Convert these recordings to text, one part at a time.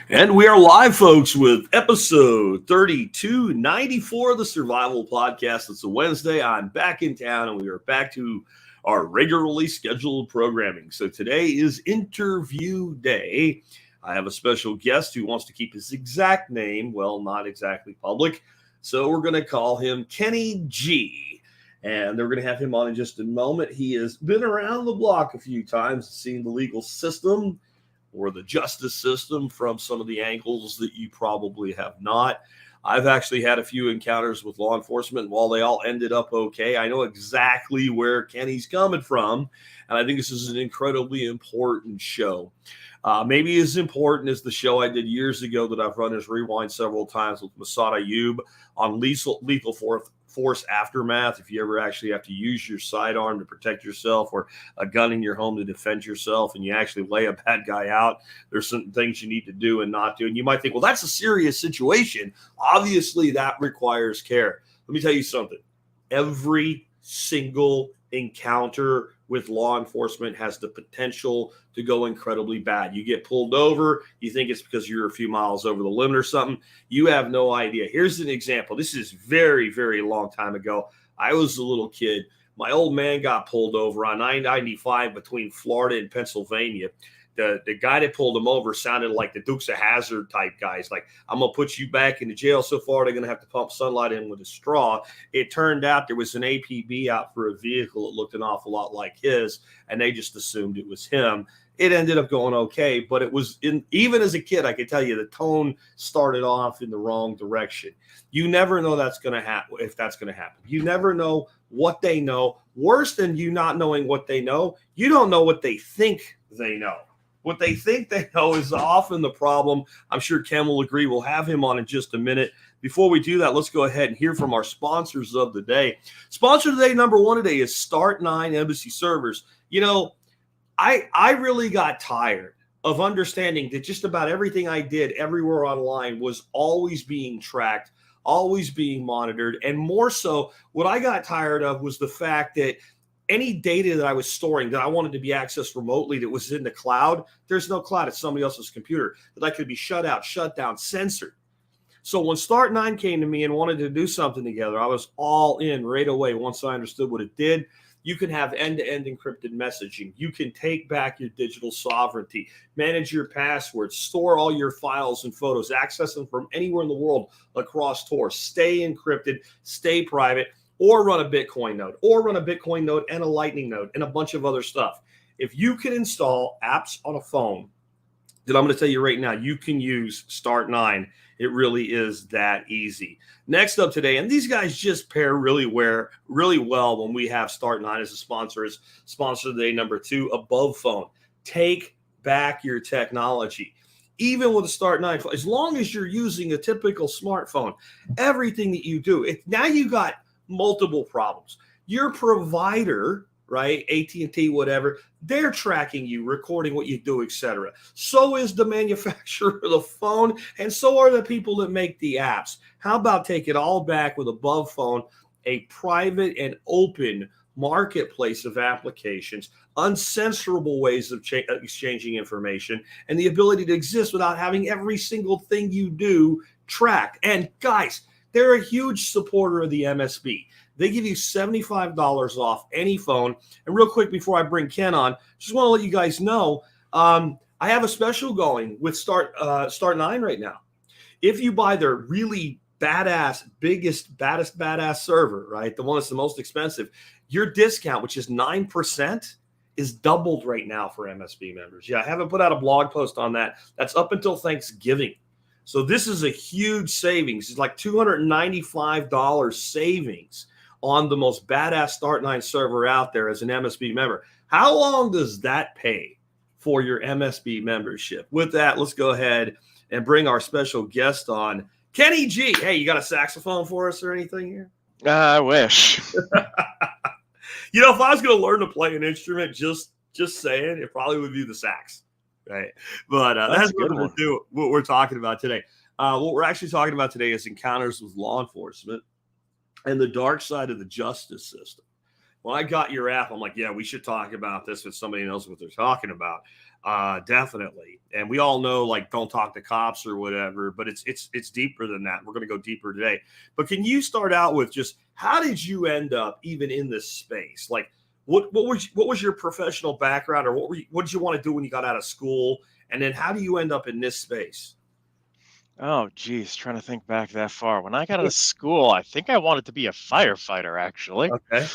And we are live, folks, with episode 3294 of the Survival Podcast. It's a Wednesday. I'm back in town, and we are back to our regularly scheduled programming. So today is interview day. I have a special guest who wants to keep his exact name, well, not exactly public. So we're going to call him Kenny G. And we're going to have him on in just a moment. He has been around the block a few times, seen the legal system or the justice system from some of the angles that you probably have not. I've actually had a few encounters with law enforcement, and while they all ended up okay, I know exactly where Kenny's coming from, and I think this is an incredibly important show. Maybe as important as the show I did years ago that I've run as Rewind several times with Masad Ayub on lethal force aftermath. If you ever actually have to use your sidearm to protect yourself or a gun in your home to defend yourself and you actually lay a bad guy out, there's some things you need to do and not do. And you might think, well, that's a serious situation. Obviously, that requires care. Let me tell you something. Every single encounter with law enforcement has the potential to go incredibly bad. You get pulled over, you think it's because you're a few miles over the limit or something. You have no idea. Here's an example. This is very, very long time ago. I was a little kid. My old man got pulled over on I-95 between Florida and Pennsylvania. The guy that pulled him over sounded like the Dukes of Hazzard type guys. Like, I'm going to put you back into jail so far, they're going to have to pump sunlight in with a straw. It turned out there was an APB out for a vehicle that looked an awful lot like his, and they just assumed it was him. It ended up going okay, but it was even as a kid, I could tell you the tone started off in the wrong direction. You never know that's going to happen if that's going to happen. You never know what they know. Worse than you not knowing what they know, you don't know what they think they know. What they think they know is often the problem. I'm sure Ken will agree. We'll have him on in just a minute. Before we do that, let's go ahead and hear from our sponsors of the day. Sponsor today, number one today, is Start9 Embassy Servers. You know, I really got tired of understanding that just about everything I did everywhere online was always being tracked, always being monitored. And more so, what I got tired of was the fact that any data that I was storing that I wanted to be accessed remotely that was in the cloud, there's no cloud. It's somebody else's computer that I could be shut out, shut down, censored. So when Start9 came to me and wanted to do something together, I was all in right away once I understood what it did. You can have end-to-end encrypted messaging. You can take back your digital sovereignty, manage your passwords, store all your files and photos, access them from anywhere in the world across Tor, stay encrypted, stay private, or run a Bitcoin node, and a Lightning node, and a bunch of other stuff. If you can install apps on a phone that I'm going to tell you right now, you can use Start9. It really is that easy. Next up today, and these guys just pair really well when we have Start9 as a sponsor. Is sponsor today number 2, Above Phone. Take back your technology. Even with a Start9 phone, as long as you're using a typical smartphone, everything that you do, now you got multiple problems. Your provider, right, AT&T, whatever, they're tracking you, recording what you do, etc. So is the manufacturer of the phone, and so are the people that make the apps. How about take it all back with Above Phone, a private and open marketplace of applications, uncensorable ways of exchanging information, and the ability to exist without having every single thing you do tracked. And guys, they're a huge supporter of the MSB. They give you $75 off any phone. And real quick, before I bring Ken on, just want to let you guys know, I have a special going with Start9 right now. If you buy their really badass, baddest badass server, right, the one that's the most expensive, your discount, which is 9%, is doubled right now for MSB members. Yeah, I haven't put out a blog post on that. That's up until Thanksgiving. So this is a huge savings. It's like $295 savings on the most badass Start9 server out there as an MSB member. How long does that pay for your MSB membership? With that, let's go ahead and bring our special guest on, Kenny G. Hey, you got a saxophone for us or anything here? I wish. You know, if I was going to learn to play an instrument, just saying, it probably would be the sax. Right. But that's nothing to do with what we're talking about today. What we're actually talking about today is encounters with law enforcement and the dark side of the justice system. When I got your app, I'm like, yeah, we should talk about this with somebody who knows what they're talking about. Definitely. And we all know, like, don't talk to cops or whatever, but it's deeper than that. We're going to go deeper today. But can you start out with just how did you end up even in this space? Like, what was your professional background, or what did you want to do when you got out of school? And then how do you end up in this space? Oh, geez, trying to think back that far. When I got out of school, I think I wanted to be a firefighter, actually. Okay.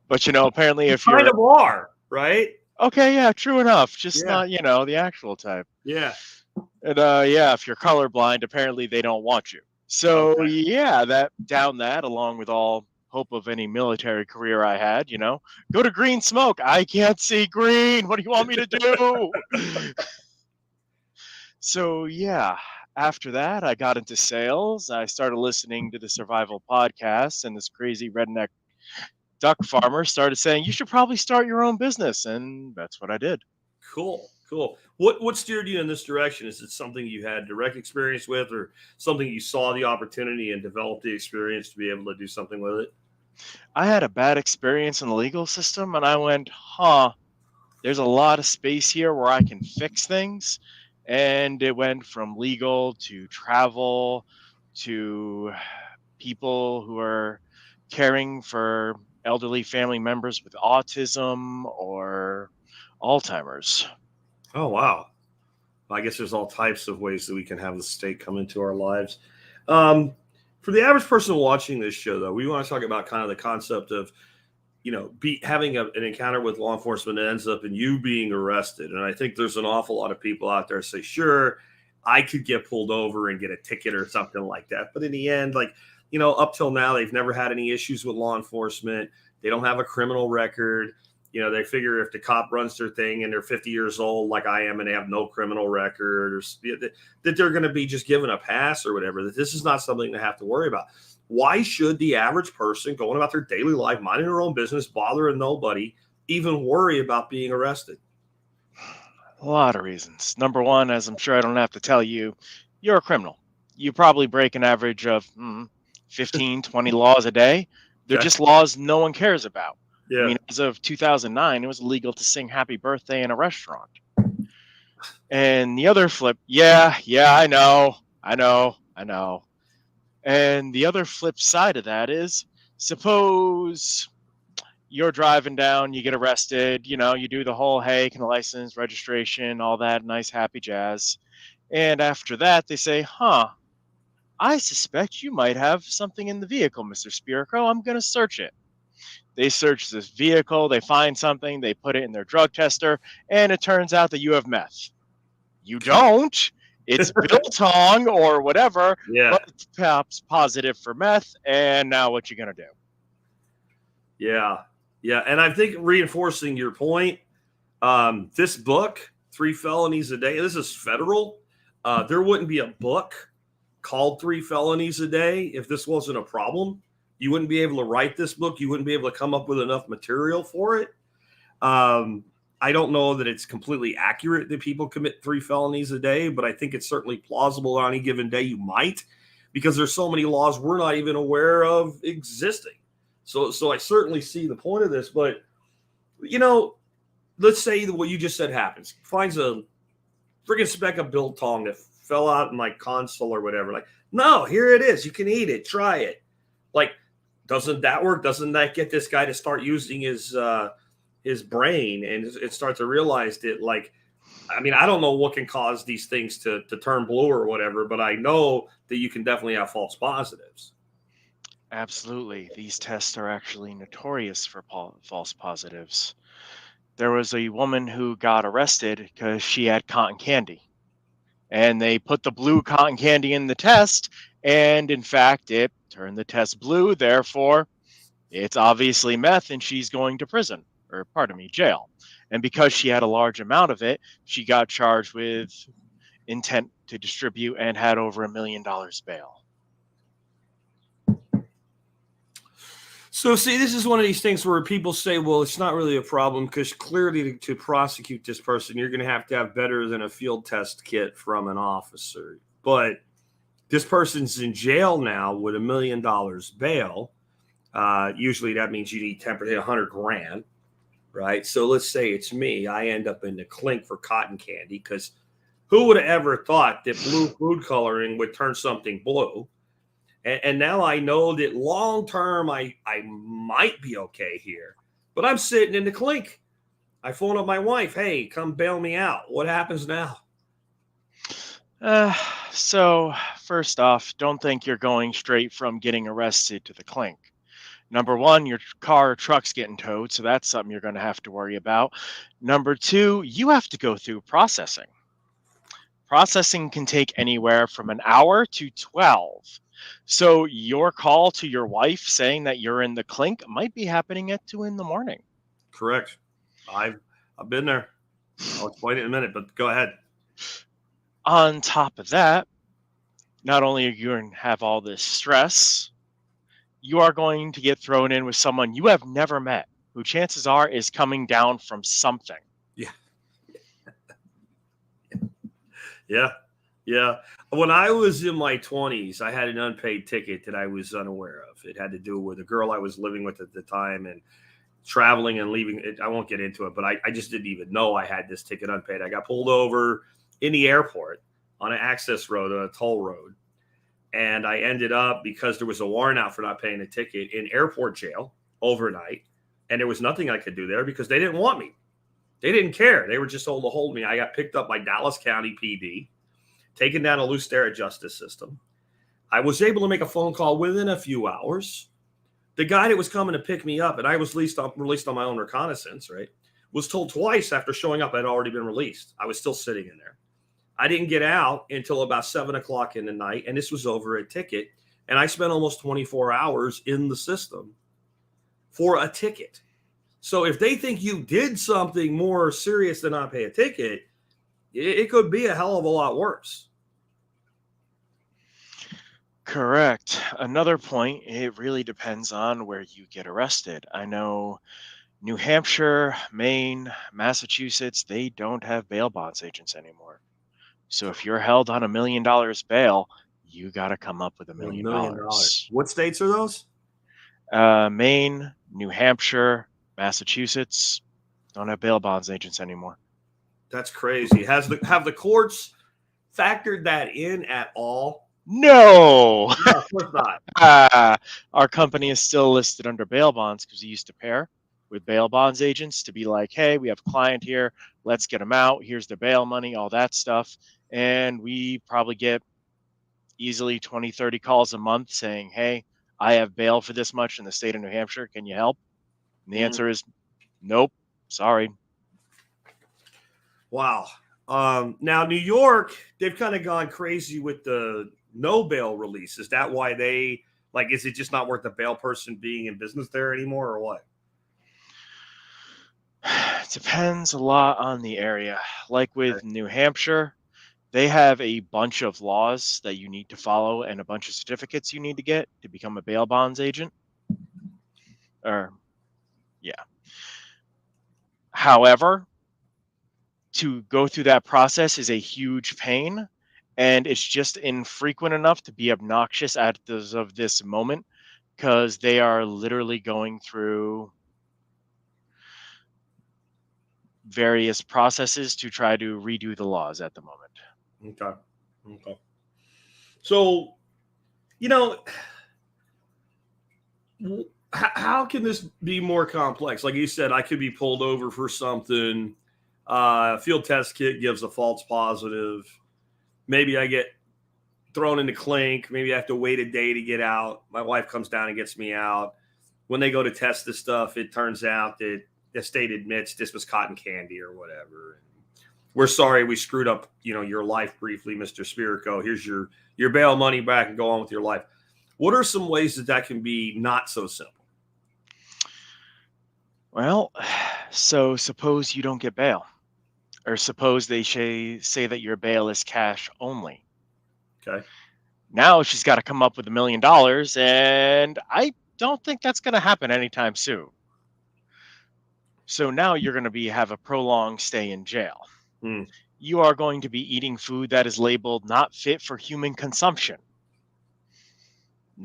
But, apparently if Kind you're of are, right? okay, yeah, true enough. Just Yeah. not, the actual type. Yeah. And if you're colorblind, apparently they don't want you. So Okay. yeah, that along with all hope of any military career I had, go to green smoke. I can't see green. What do you want me to do? So yeah, after that, I got into sales. I started listening to the survival podcasts, and this crazy redneck duck farmer started saying, you should probably start your own business. And that's what I did. Cool. What steered you in this direction? Is it something you had direct experience with, or something you saw the opportunity and developed the experience to be able to do something with it? I had a bad experience in the legal system, and I went, there's a lot of space here where I can fix things. And it went from legal to travel to people who are caring for elderly family members with autism or Alzheimer's. Oh, wow. I guess there's all types of ways that we can have the state come into our lives. For the average person watching this show, though, we want to talk about kind of the concept of, having an encounter with law enforcement that ends up in you being arrested. And I think there's an awful lot of people out there say, sure, I could get pulled over and get a ticket or something like that. But in the end, up till now, they've never had any issues with law enforcement. They don't have a criminal record. They figure if the cop runs their thing and they're 50 years old, like I am, and they have no criminal record, or that they're going to be just given a pass or whatever, that this is not something to have to worry about. Why should the average person going about their daily life, minding their own business, bothering nobody, even worry about being arrested? A lot of reasons. Number one, as I'm sure I don't have to tell you, you're a criminal. You probably break an average of 15, 20 laws a day. They're just laws no one cares about. Yeah. I mean, as of 2009, it was illegal to sing happy birthday in a restaurant. And the other flip, I know. And the other flip side of that is, suppose you're driving down, you get arrested, you do the whole, hey, can a license, registration, all that nice, happy jazz. And after that, they say, I suspect you might have something in the vehicle, Mr. Spirico. I'm going to search it. They search this vehicle, they find something, they put it in their drug tester, and it turns out that you have meth. You don't. It's biltong or whatever, but it's perhaps positive for meth, and now what you going to do? Yeah. And I think reinforcing your point, this book, 3 Felonies a Day, this is federal. There wouldn't be a book called 3 Felonies a Day if this wasn't a problem. You wouldn't be able to write this book. You wouldn't be able to come up with enough material for it. I don't know that it's completely accurate that people commit 3 felonies a day, but I think it's certainly plausible on any given day you might, because there's so many laws we're not even aware of existing. So I certainly see the point of this, but let's say that what you just said happens. Finds a friggin' speck of biltong that fell out in my console or whatever. Like, no, here it is. You can eat it. Try it. Like, doesn't that work? Doesn't that get this guy to start using his brain and start to realize that, I don't know what can cause these things to turn blue or whatever, but I know that you can definitely have false positives. Absolutely. These tests are actually notorious for false positives. There was a woman who got arrested because she had cotton candy. And they put the blue cotton candy in the test, and in fact, it turned the test blue. Therefore, it's obviously meth, and she's going to prison, or jail. And because she had a large amount of it, she got charged with intent to distribute and had over $1 million bail. So, see, this is one of these things where people say, well, it's not really a problem because clearly to prosecute this person, you're going to have better than a field test kit from an officer. But this person's in jail now with $1 million bail. Usually that means you need $10,000, $100,000, right? So let's say it's me. I end up in the clink for cotton candy because who would have ever thought that blue food coloring would turn something blue? And now I know that long term I might be okay here, but I'm sitting in the clink. I phone up my wife. Hey, come bail me out. What happens now? Uh, so, first off, don't think you're going straight from getting arrested to the clink. Number one, your car or truck's getting towed, so that's something you're going to have to worry about. Number two, you have to go through processing. Processing can take anywhere from an hour to 12. So, your call to your wife saying that you're in the clink might be happening at 2 in the morning. Correct. I've been there. I'll explain it in a minute, but go ahead. On top of that, not only are you going to have all this stress, you are going to get thrown in with someone you have never met, who chances are is coming down from something. Yeah. Yeah. Yeah. When I was in my 20s, I had an unpaid ticket that I was unaware of. It had to do with a girl I was living with at the time and traveling and leaving. I won't get into it, but I just didn't even know I had this ticket unpaid. I got pulled over in the airport on an access road, on a toll road. And I ended up, because there was a warrant out for not paying a ticket, in airport jail overnight. And there was nothing I could do there because they didn't want me. They didn't care. They were just told to hold me. I got picked up by Dallas County PD, taken down a loose Lusteric justice system. I was able to make a phone call within a few hours. The guy that was coming to pick me up, and I was released on my own reconnaissance, right, was told twice after showing up I'd already been released. I was still sitting in there. I didn't get out until about 7 o'clock in the night, and this was over a ticket. And I spent almost 24 hours in the system for a ticket. So if they think you did something more serious than not pay a ticket, it could be a hell of a lot worse. Correct. Another point, it really depends on where you get arrested. I know New Hampshire, Maine, Massachusetts, they don't have bail bonds agents anymore. So if you're held on $1 million bail, you got to come up with $1 million. $1 million. What states are those? Maine, New Hampshire, Massachusetts don't have bail bonds agents anymore. That's crazy. Have the courts factored that in at all? No, of course not. Our company is still listed under bail bonds because we used to pair with bail bonds agents to be like, hey, we have a client here. Let's get them out. Here's the bail money, all that stuff. And we probably get easily 20, 30 calls a month saying, hey, I have bail for this much in the state of New Hampshire. Can you help? And the answer is nope. Sorry. Wow. Now, New York, they've kind of gone crazy with the no bail release. Is that why they, like, is it just not worth the bail person being in business there anymore or what? It depends a lot on the area. Like with New Hampshire, they have a bunch of laws that you need to follow and a bunch of certificates you need to get to become a bail bonds agent. However, to go through that process is a huge pain, and it's just infrequent enough to be obnoxious as of this moment because they are literally going through various processes to try to redo the laws at the moment. Okay. So, how can this be more complex? Like you said, I could be pulled over for something. Field test kit gives a false positive. Maybe I get thrown in the clink. Maybe I have to wait a day to get out. My wife comes down and gets me out. When they go to test this stuff, it turns out that the state admits this was cotton candy or whatever. We're sorry we screwed up, your life briefly, Mr. Spirico. Here's your bail money back and go on with your life. What are some ways that can be not so simple? Well, so suppose you don't get bail, or suppose they say that your bail is cash only. Okay. Now she's got to come up with $1 million, and I don't think that's going to happen anytime soon. So now you're going to have a prolonged stay in jail. You are going to be eating food that is labeled not fit for human consumption.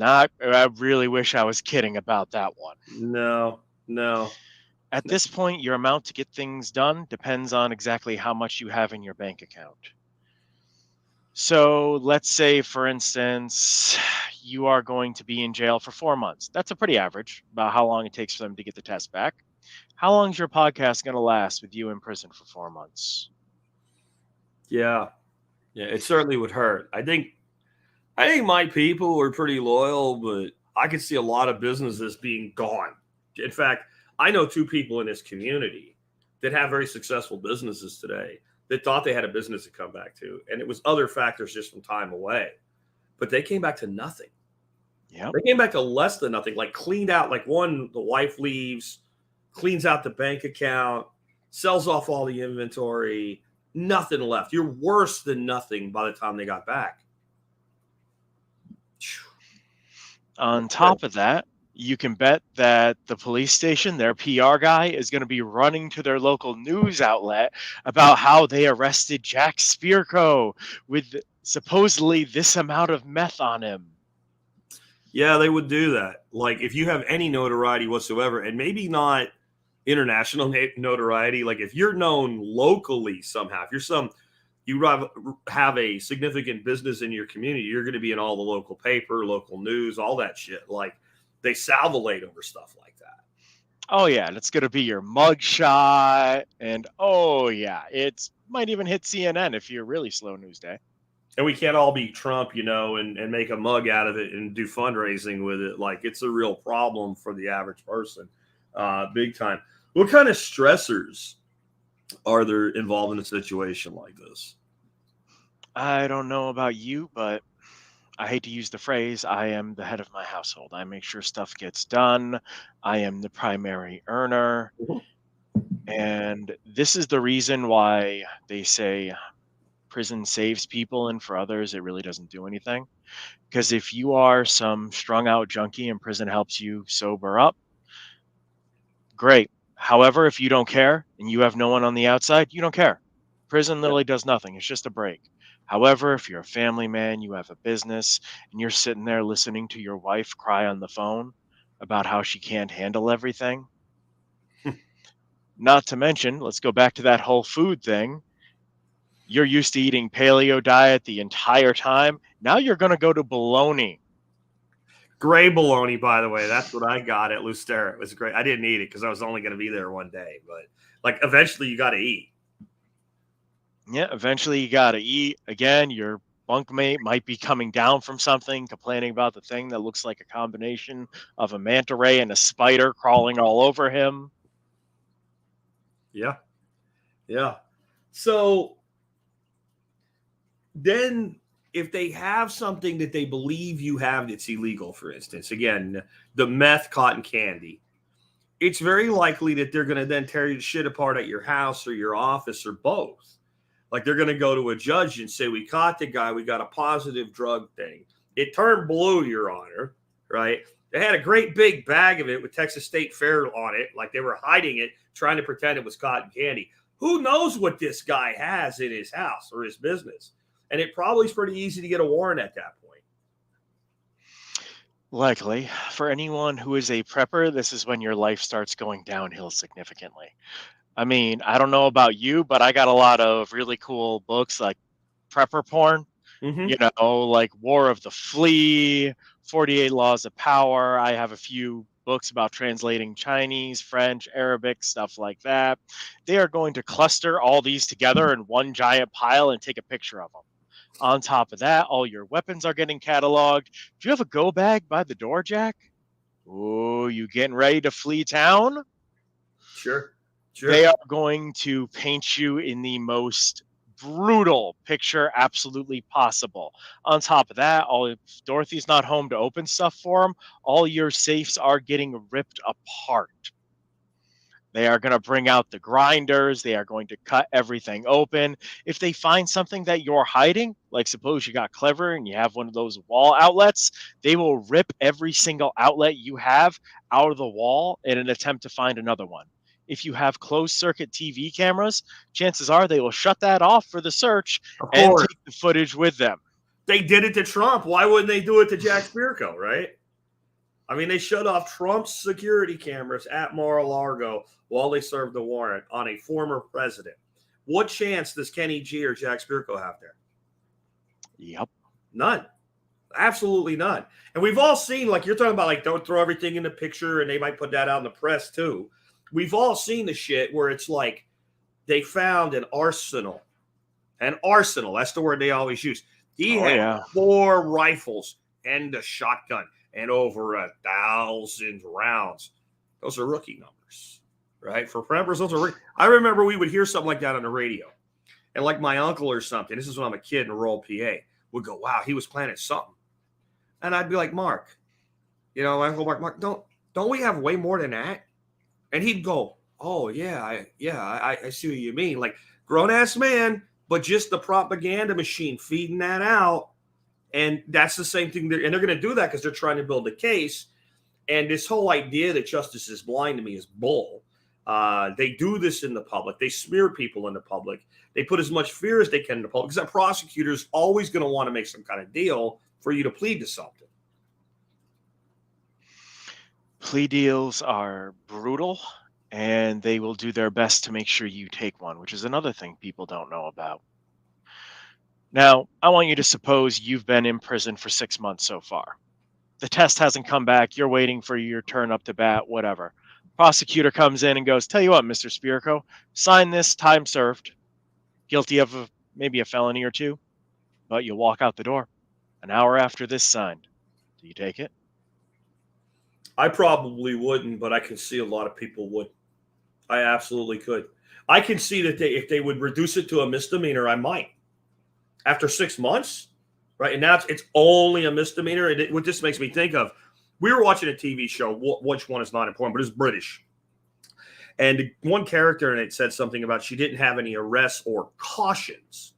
I really wish I was kidding about that one. No. At this point, your amount to get things done depends on exactly how much you have in your bank account. So let's say, for instance, you are going to be in jail for 4 months. That's a pretty average, about how long it takes for them to get the test back. How long is your podcast going to last with you in prison for 4 months? Yeah. Yeah, it certainly would hurt. I think my people were pretty loyal, but I could see a lot of businesses being gone. In fact, I know two people in this community that have very successful businesses today that thought they had a business to come back to, and it was other factors just from time away. But they came back to nothing. Yeah. They came back to less than nothing, like cleaned out, like one, the wife leaves, cleans out the bank account, sells off all the inventory, nothing left. You're worse than nothing by the time they got back. On top of that, you can bet that the police station, their PR guy, is going to be running to their local news outlet about how they arrested Jack Spirko with supposedly this amount of meth on him. Yeah, they would do that. Like if you have any notoriety whatsoever, and maybe not international notoriety, like if you're known locally somehow, if you have a significant business in your community, you're going to be in all the local paper, local news, all that shit. Like they salivate over stuff like that. Oh yeah, and it's going to be your mugshot, and oh yeah, it might even hit CNN if you're really slow news day. And we can't all be Trump, and make a mug out of it and do fundraising with it. Like it's a real problem for the average person, big time. What kind of stressors are there involved in a situation like this? I don't know about you, but I hate to use the phrase, I am the head of my household. I make sure stuff gets done. I am the primary earner. Mhm. And this is the reason why they say prison saves people, and for others, it really doesn't do anything. Because if you are some strung out junkie and prison helps you sober up, great. However, if you don't care and you have no one on the outside, you don't care. Prison Yeah. literally does nothing. It's just a break. However, if you're a family man, you have a business, and you're sitting there listening to your wife cry on the phone about how she can't handle everything, not to mention, let's go back to that whole food thing. You're used to eating paleo diet the entire time. Now you're going to go to bologna. Gray bologna, by the way. That's what I got at Lucera. It was great. I didn't eat it because I was only going to be there one day. But like eventually you got to eat. Yeah, eventually you got to eat. Again, your bunkmate might be coming down from something, complaining about the thing that looks like a combination of a manta ray and a spider crawling all over him. Yeah. Yeah. So then if they have something that they believe you have that's illegal, for instance, again, the meth cotton candy, it's very likely that they're going to then tear your shit apart at your house or your office or both. Like they're going to go to a judge and say, we caught the guy. We got a positive drug thing. It turned blue, Your Honor, right? They had a great big bag of it with Texas State Fair on it. Like they were hiding it, trying to pretend it was cotton candy. Who knows what this guy has in his house or his business? And it probably is pretty easy to get a warrant at that point. Likely. For anyone who is a prepper, this is when your life starts going downhill significantly. I mean, I don't know about you, but I got a lot of really cool books like prepper porn, Mm-hmm. like War of the Flea, 48 Laws of Power. I have a few books about translating Chinese, French, Arabic, stuff like that. They are going to cluster all these together in one giant pile and take a picture of them. On top of that, all your weapons are getting cataloged. Do you have a go bag by the door, Jack? Oh, you getting ready to flee town? Sure. They are going to paint you in the most brutal picture absolutely possible. On top of that, if Dorothy's not home to open stuff for them, all your safes are getting ripped apart. They are going to bring out the grinders. They are going to cut everything open. If they find something that you're hiding, like suppose you got clever and you have one of those wall outlets, they will rip every single outlet you have out of the wall in an attempt to find another one. If you have closed circuit TV cameras, chances are they will shut that off for the search and take the footage with them. They did it to Trump. Why wouldn't they do it to Jack Spirko, right? I mean, they shut off Trump's security cameras at Mar-a-Lago while they served the warrant on a former president. What chance does Kenny G or Jack Spirko have there? Yep. None. Absolutely none. And we've all seen, like you're talking about, like don't throw everything in the picture, and they might put that out in the press too. We've all seen the shit where it's like they found an arsenal. An arsenal. That's the word they always use. He had 4 rifles and a shotgun and over 1,000 rounds. Those are rookie numbers, right? For preppers, those are. I remember we would hear something like that on the radio, and like my uncle or something. This is when I'm a kid in rural PA. Would go, wow, he was planning something. And I'd be like, Mark, my uncle Mark, don't we have way more than that? And he'd go, oh, yeah, I see what you mean. Like, grown-ass man, but just the propaganda machine feeding that out. And that's the same thing. And they're going to do that because they're trying to build a case. And this whole idea that justice is blind to me is bull. They do this in the public. They smear people in the public. They put as much fear as they can in the public because that prosecutor's always going to want to make some kind of deal for you to plead to something. Plea deals are brutal, and they will do their best to make sure you take one, which is another thing people don't know about. Now, I want you to suppose you've been in prison for 6 months so far. The test hasn't come back. You're waiting for your turn up to bat, whatever. Prosecutor comes in and goes, tell you what, Mr. Spirko, sign this, time served. Guilty of maybe a felony or 2, but you'll walk out the door an hour after this signed. Do you take it? I probably wouldn't, but I can see a lot of people would. I absolutely could. I can see that if they would reduce it to a misdemeanor, I might. After 6 months, right? And now it's only a misdemeanor. And what this makes me think of, we were watching a TV show, which one is not important, but it's British. And one character in it said something about she didn't have any arrests or cautions.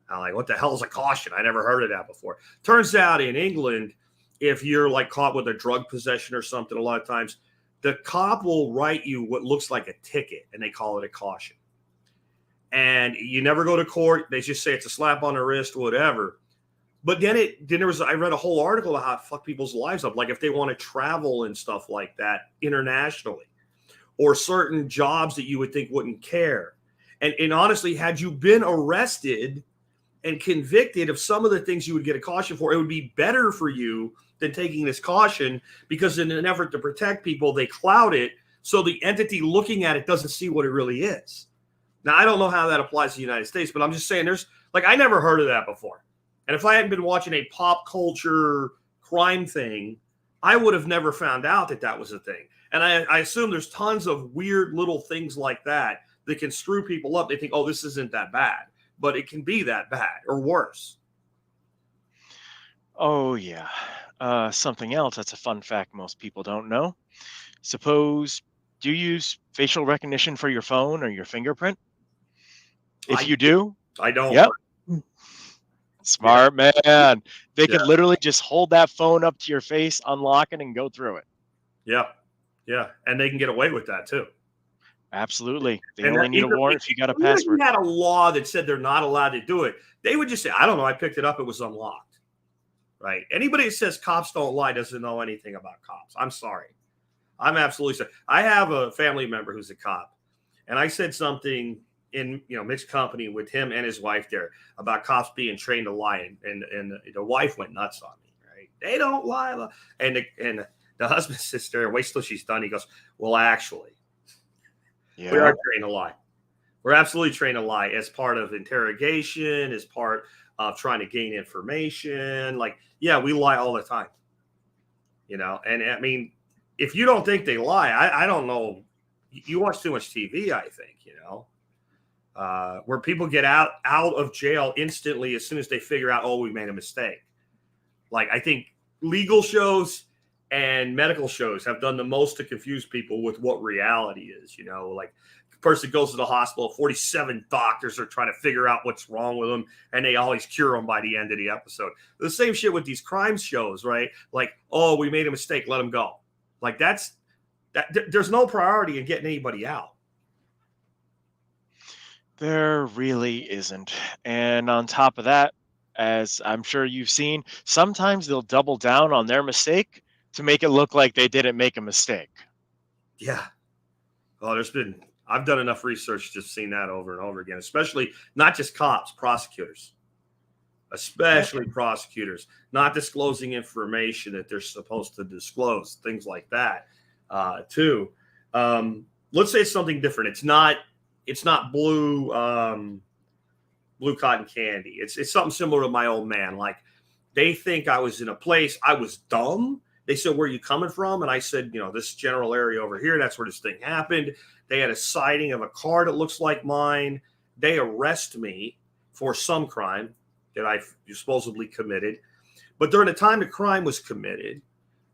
I'm like, what the hell is a caution? I never heard of that before. Turns out in England, if you're like caught with a drug possession or something, a lot of times the cop will write you what looks like a ticket, and they call it a caution. And you never go to court. They just say it's a slap on the wrist, whatever. But then I read a whole article about how it fuck people's lives up. Like if they want to travel and stuff like that internationally, or certain jobs that you would think wouldn't care. And honestly, had you been arrested and convicted of some of the things you would get a caution for, it would be better for you than taking this caution, because in an effort to protect people, they cloud it so the entity looking at it doesn't see what it really is. Now, I don't know how that applies to the United States, but I'm just saying I never heard of that before. And if I hadn't been watching a pop culture crime thing, I would have never found out that was a thing. And I assume there's tons of weird little things like that can screw people up. They think, oh, this isn't that bad, but it can be that bad or worse. Oh, yeah. Something else that's a fun fact most people don't know. Suppose, do you use facial recognition for your phone or your fingerprint? If you do, I don't. Yep. Smart man. They can literally just hold that phone up to your face, unlock it, and go through it. Yeah. Yeah. And they can get away with that too. Absolutely. They only need a warrant if you got a password. If you had a law that said they're not allowed to do it, they would just say, I don't know, I picked it up, it was unlocked. Right? Anybody that says cops don't lie doesn't know anything about cops. I'm sorry. I'm absolutely sorry. I have a family member who's a cop, and I said something in mixed company with him and his wife there about cops being trained to lie, and the wife went nuts on me. Right? They don't lie, and the husband sits there and waits till she's done. He goes, well, actually, we are trained to lie. We're absolutely trained to lie as part of interrogation, as part of trying to gain information. Like, yeah, we lie all the time. And I mean, if you don't think they lie, I don't know. You watch too much TV, I think, where people get out of jail instantly as soon as they figure out, oh, we made a mistake. Like, I think legal shows and medical shows have done the most to confuse people with what reality is. Like a person goes to the hospital, 47 doctors are trying to figure out what's wrong with them, and they always cure them by the end of the episode. The same shit with these crime shows, right? Like, oh, we made a mistake, let them go. Like there's no priority in getting anybody out. There really isn't. And on top of that, as I'm sure you've seen, sometimes they'll double down on their mistake to make it look like they didn't make a mistake. Yeah. Oh, I've done enough research to seen that over and over again, especially not just cops, prosecutors, prosecutors not disclosing information that they're supposed to disclose, things like that, too. Let's say it's something different. It's not blue cotton candy. It's something similar to my old man. Like, they think I was in a place, I was dumb. They said, where are you coming from? And I said, this general area over here, that's where this thing happened. They had a sighting of a car that looks like mine. They arrest me for some crime that I supposedly committed. But during the time the crime was committed,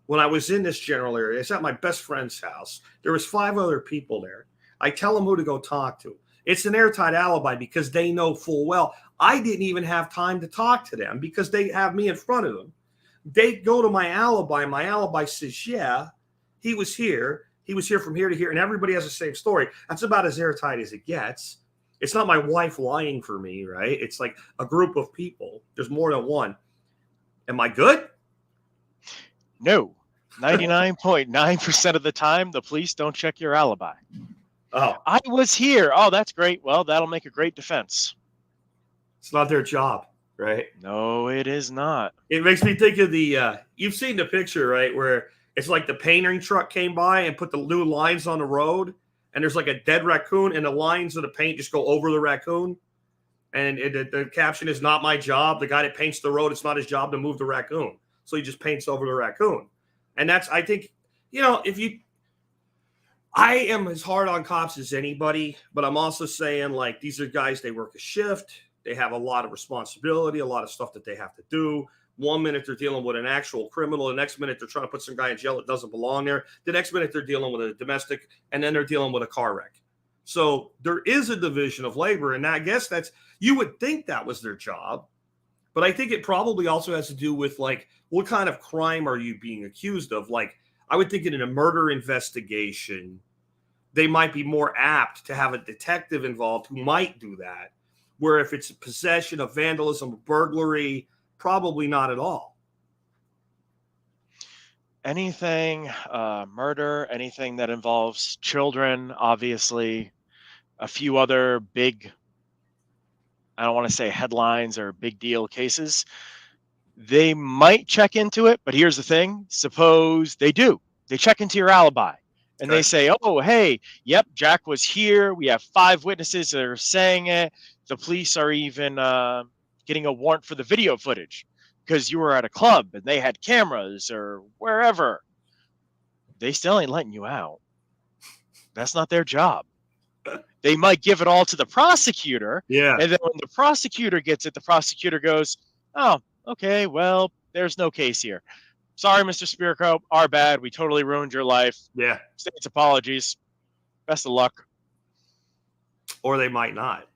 when I was in this general area, it's at my best friend's house. There was 5 other people there. I tell them who to go talk to. It's an airtight alibi because they know full well I didn't even have time to talk to them because they have me in front of them. They go to my alibi. My alibi says, yeah, he was here. He was here from here to here. And everybody has the same story. That's about as airtight as it gets. It's not my wife lying for me, right? It's like a group of people. There's more than one. Am I good? No. 99.9% of the time, the police don't check your alibi. Oh. I was here. Oh, that's great. Well, that'll make a great defense. It's not their job, right? No, it is not. It makes me think of the, you've seen the picture, right? Where it's like the painting truck came by and put the new lines on the road. And there's like a dead raccoon and the lines of the paint just go over the raccoon. And the caption is, not my job. The guy that paints the road, it's not his job to move the raccoon. So he just paints over the raccoon. And that's, I think, I am as hard on cops as anybody, but I'm also saying, like, these are guys, they work a shift. They have a lot of responsibility, a lot of stuff that they have to do. 1 minute they're dealing with an actual criminal. The next minute they're trying to put some guy in jail that doesn't belong there. The next minute they're dealing with a domestic, and then they're dealing with a car wreck. So there is a division of labor, and I guess you would think that was their job. But I think it probably also has to do with, like, what kind of crime are you being accused of? Like, I would think in a murder investigation, they might be more apt to have a detective involved who might do that. Where if it's possession of vandalism, burglary, probably not at all. Anything, murder, anything that involves children, obviously, a few other big, I don't want to say headlines or big deal cases, they might check into it. But here's the thing. Suppose they do. They check into your alibi. And they say, oh, hey, yep, Jack was here. We have 5 witnesses that are saying it. The police are even getting a warrant for the video footage because you were at a club and they had cameras or wherever. They still ain't letting you out. That's not their job. They might give it all to the prosecutor. Yeah. And then when the prosecutor gets it, the prosecutor goes, oh, okay, well, there's no case here. Sorry, Mr. Spirko, our bad. We totally ruined your life. Yeah. State's apologies. Best of luck. Or they might not.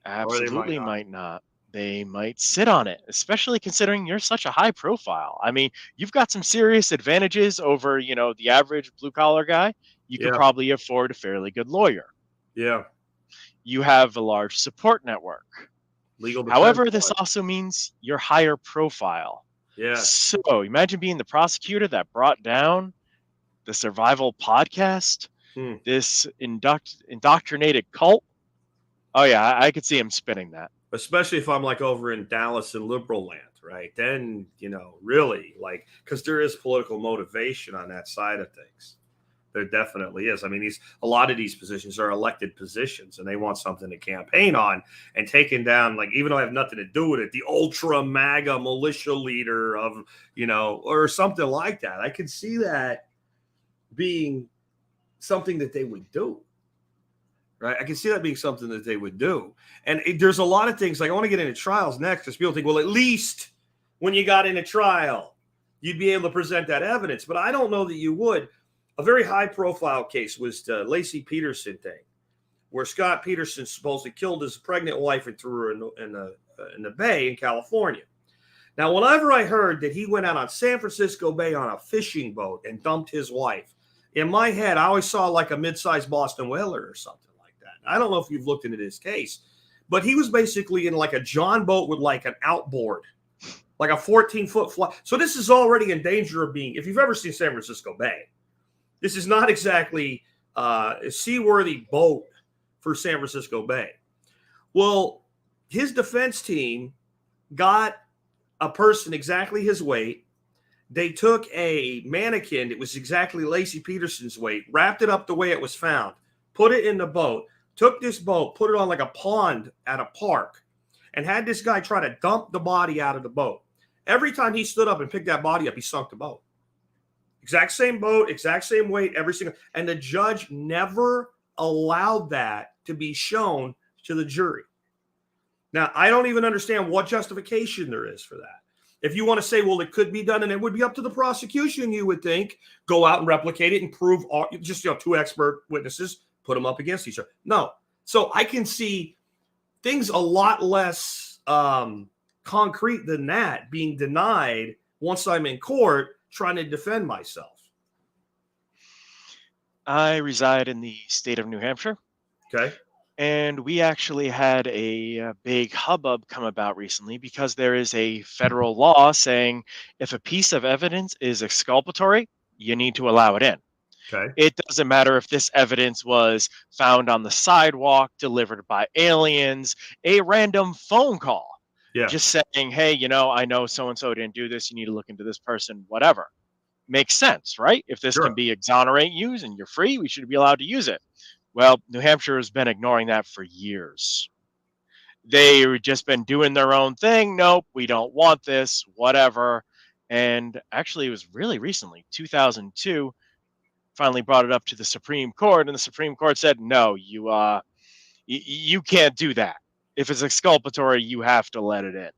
Absolutely might not. They might sit on it, especially considering you're such a high profile. I mean, you've got some serious advantages over, the average blue collar guy. You could probably afford a fairly good lawyer. Yeah. You have a large support network. Legal defense. However, this also means you're higher profile. Yeah. So imagine being the prosecutor that brought down the survival podcast, this indoctrinated cult. Oh, yeah, I could see him spinning that. Especially if I'm like over in Dallas and liberal land, right? Then, really, like, because there is political motivation on that side of things. There definitely is. I mean, a lot of these positions are elected positions, and they want something to campaign on. And taking down, like, even though I have nothing to do with it, the ultra MAGA militia leader of, or something like that. I could see that being something that they would do. Right? I can see that being something that they would do. And there's a lot of things, like, I want to get into trials next, because people think, well, at least when you got into trial, you'd be able to present that evidence. But I don't know that you would. A very high-profile case was the Lacey Peterson thing, where Scott Peterson supposedly killed his pregnant wife and threw her in the bay in California. Now, whenever I heard that he went out on San Francisco Bay on a fishing boat and dumped his wife, in my head, I always saw like a mid-sized Boston whaler or something like that. I don't know if you've looked into this case, but he was basically in like a John boat with like an outboard, like a 14-foot fly. So this is already in danger of being, if you've ever seen San Francisco Bay, this is not exactly a seaworthy boat for San Francisco Bay. Well, his defense team got a person exactly his weight. They took a mannequin that was exactly Lacey Peterson's weight, wrapped it up the way it was found, put it in the boat, took this boat, put it on like a pond at a park, and had this guy try to dump the body out of the boat. Every time he stood up and picked that body up, he sunk the boat. Exact same boat, exact same weight, every single. And the judge never allowed that to be shown to the jury. Now, I don't even understand what justification there is for that. If you want to say, well, it could be done, and it would be up to the prosecution, you would think, go out and replicate it and prove just two expert witnesses, put them up against each other. No. So I can see things a lot less concrete than that being denied once I'm in court trying to defend myself. I reside in the state of New Hampshire. Okay. And we actually had a big hubbub come about recently because there is a federal law saying if a piece of evidence is exculpatory, you need to allow it in. Okay. It doesn't matter if this evidence was found on the sidewalk, delivered by aliens, a random phone call. Yeah. Just saying, hey, I know so-and-so didn't do this. You need to look into this person, whatever. Makes sense, right? If this can be exonerate you and you're free, we should be allowed to use it. Well, New Hampshire has been ignoring that for years. They've just been doing their own thing. Nope, we don't want this, whatever. And actually, it was really recently, 2002, finally brought it up to the Supreme Court, and the Supreme Court said, no, you can't do that. If it's exculpatory, you have to let it in.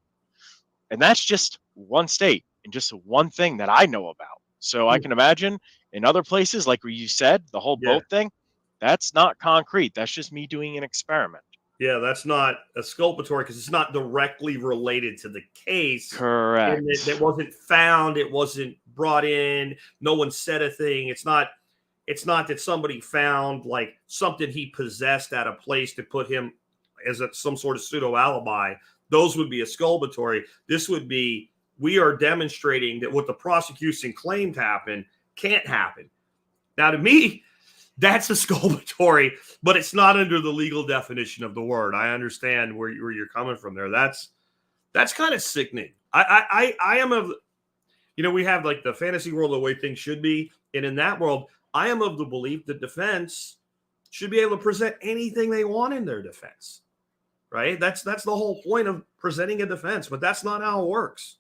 And that's just one state and just one thing that I know about. So I can imagine in other places, like where you said, the whole boat thing, that's not concrete. That's just me doing an experiment. Yeah, that's not exculpatory because it's not directly related to the case. Correct. It wasn't found. It wasn't brought in. No one said a thing. It's not that somebody found like something he possessed at a place to put him as some sort of pseudo alibi. Those would be exculpatory. This would be, we are demonstrating that what the prosecution claimed happened can't happen. Now, to me, that's exculpatory, but it's not under the legal definition of the word. I understand where you're coming from there. That's kind of sickening. I am of, we have like the fantasy world, the way things should be. And in that world, I am of the belief that defense should be able to present anything they want in their defense, right? That's the whole point of presenting a defense, but that's not how it works.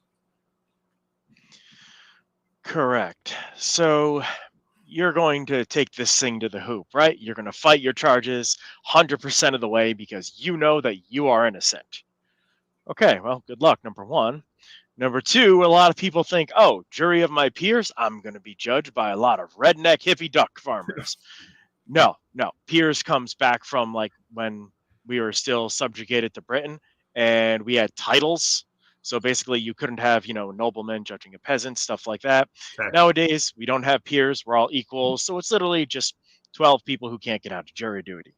Correct. So you're going to take this thing to the hoop, right? You're going to fight your charges 100% of the way because you know that you are innocent. Okay, well, good luck, number one. Number two, a lot of people think, oh, jury of my peers, I'm going to be judged by a lot of redneck hippie duck farmers. No. Peers comes back from like when we were still subjugated to Britain and we had titles. So basically you couldn't have, noblemen judging a peasant, stuff like that. Okay. Nowadays, we don't have peers. We're all equals. So it's literally just 12 people who can't get out of jury duty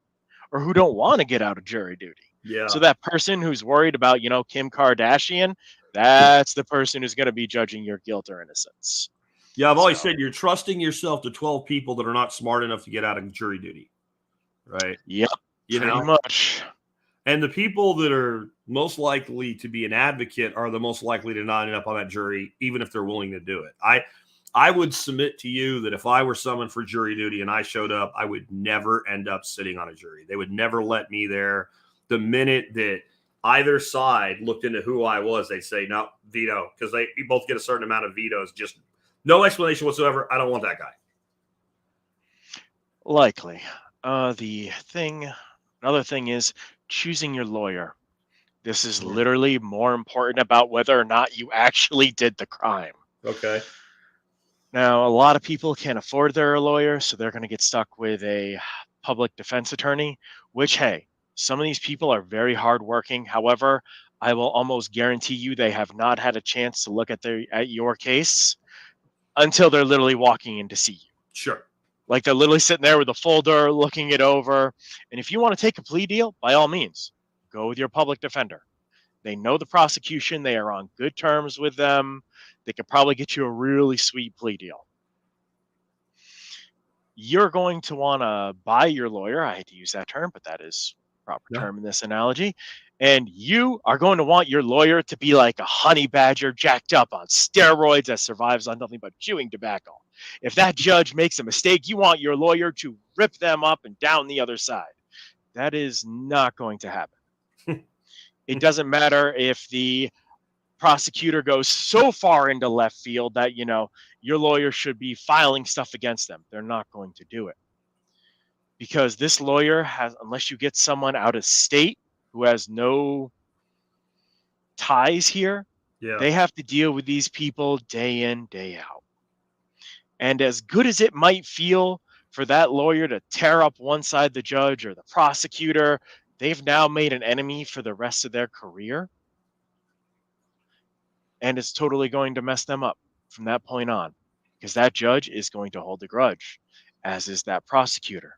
or who don't want to get out of jury duty. Yeah. So that person who's worried about, Kim Kardashian, that's the person who's going to be judging your guilt or innocence. Yeah, I've always said you're trusting yourself to 12 people that are not smart enough to get out of jury duty. Right? Yep. Pretty much. And the people that are most likely to be an advocate are the most likely to not end up on that jury, even if they're willing to do it. I would submit to you that if I were summoned for jury duty and I showed up, I would never end up sitting on a jury. They would never let me there. The minute that either side looked into who I was, they'd say, no, veto, because we both get a certain amount of vetoes. Just no explanation whatsoever. I don't want that guy. Likely. Another thing is choosing your lawyer. This is literally more important about whether or not you actually did the crime. Okay. Now, a lot of people can't afford their lawyer, so they're going to get stuck with a public defense attorney, which, hey, some of these people are very hardworking. However, I will almost guarantee you they have not had a chance to look at your case until they're literally walking in to see you. Sure. Like they're literally sitting there with a folder, looking it over. And if you want to take a plea deal, by all means, go with your public defender. They know the prosecution. They are on good terms with them. They could probably get you a really sweet plea deal. You're going to want to buy your lawyer. I hate to use that term, but that is proper term in this analogy. And you are going to want your lawyer to be like a honey badger jacked up on steroids that survives on nothing but chewing tobacco. If that judge makes a mistake, you want your lawyer to rip them up and down the other side. That is not going to happen. It doesn't matter if the prosecutor goes so far into left field that, your lawyer should be filing stuff against them. They're not going to do it. Because this lawyer has, unless you get someone out of state who has no ties here, they have to deal with these people day in, day out. And as good as it might feel for that lawyer to tear up one side, the judge or the prosecutor, they've now made an enemy for the rest of their career. And it's totally going to mess them up from that point on, because that judge is going to hold a grudge, as is that prosecutor.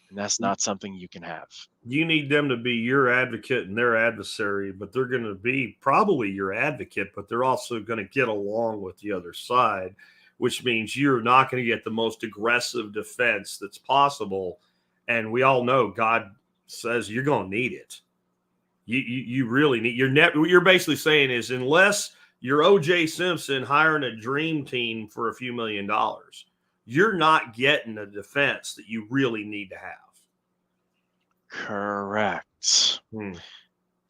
And that's not something you can have. You need them to be your advocate and their adversary, but they're going to be probably your advocate, but they're also going to get along with the other side, which means you're not going to get the most aggressive defense that's possible. And we all know God says you're going to need it. You really need what you're basically saying is, unless you're O.J. Simpson hiring a dream team for a few $1 million, you're not getting a defense that you really need to have. Correct.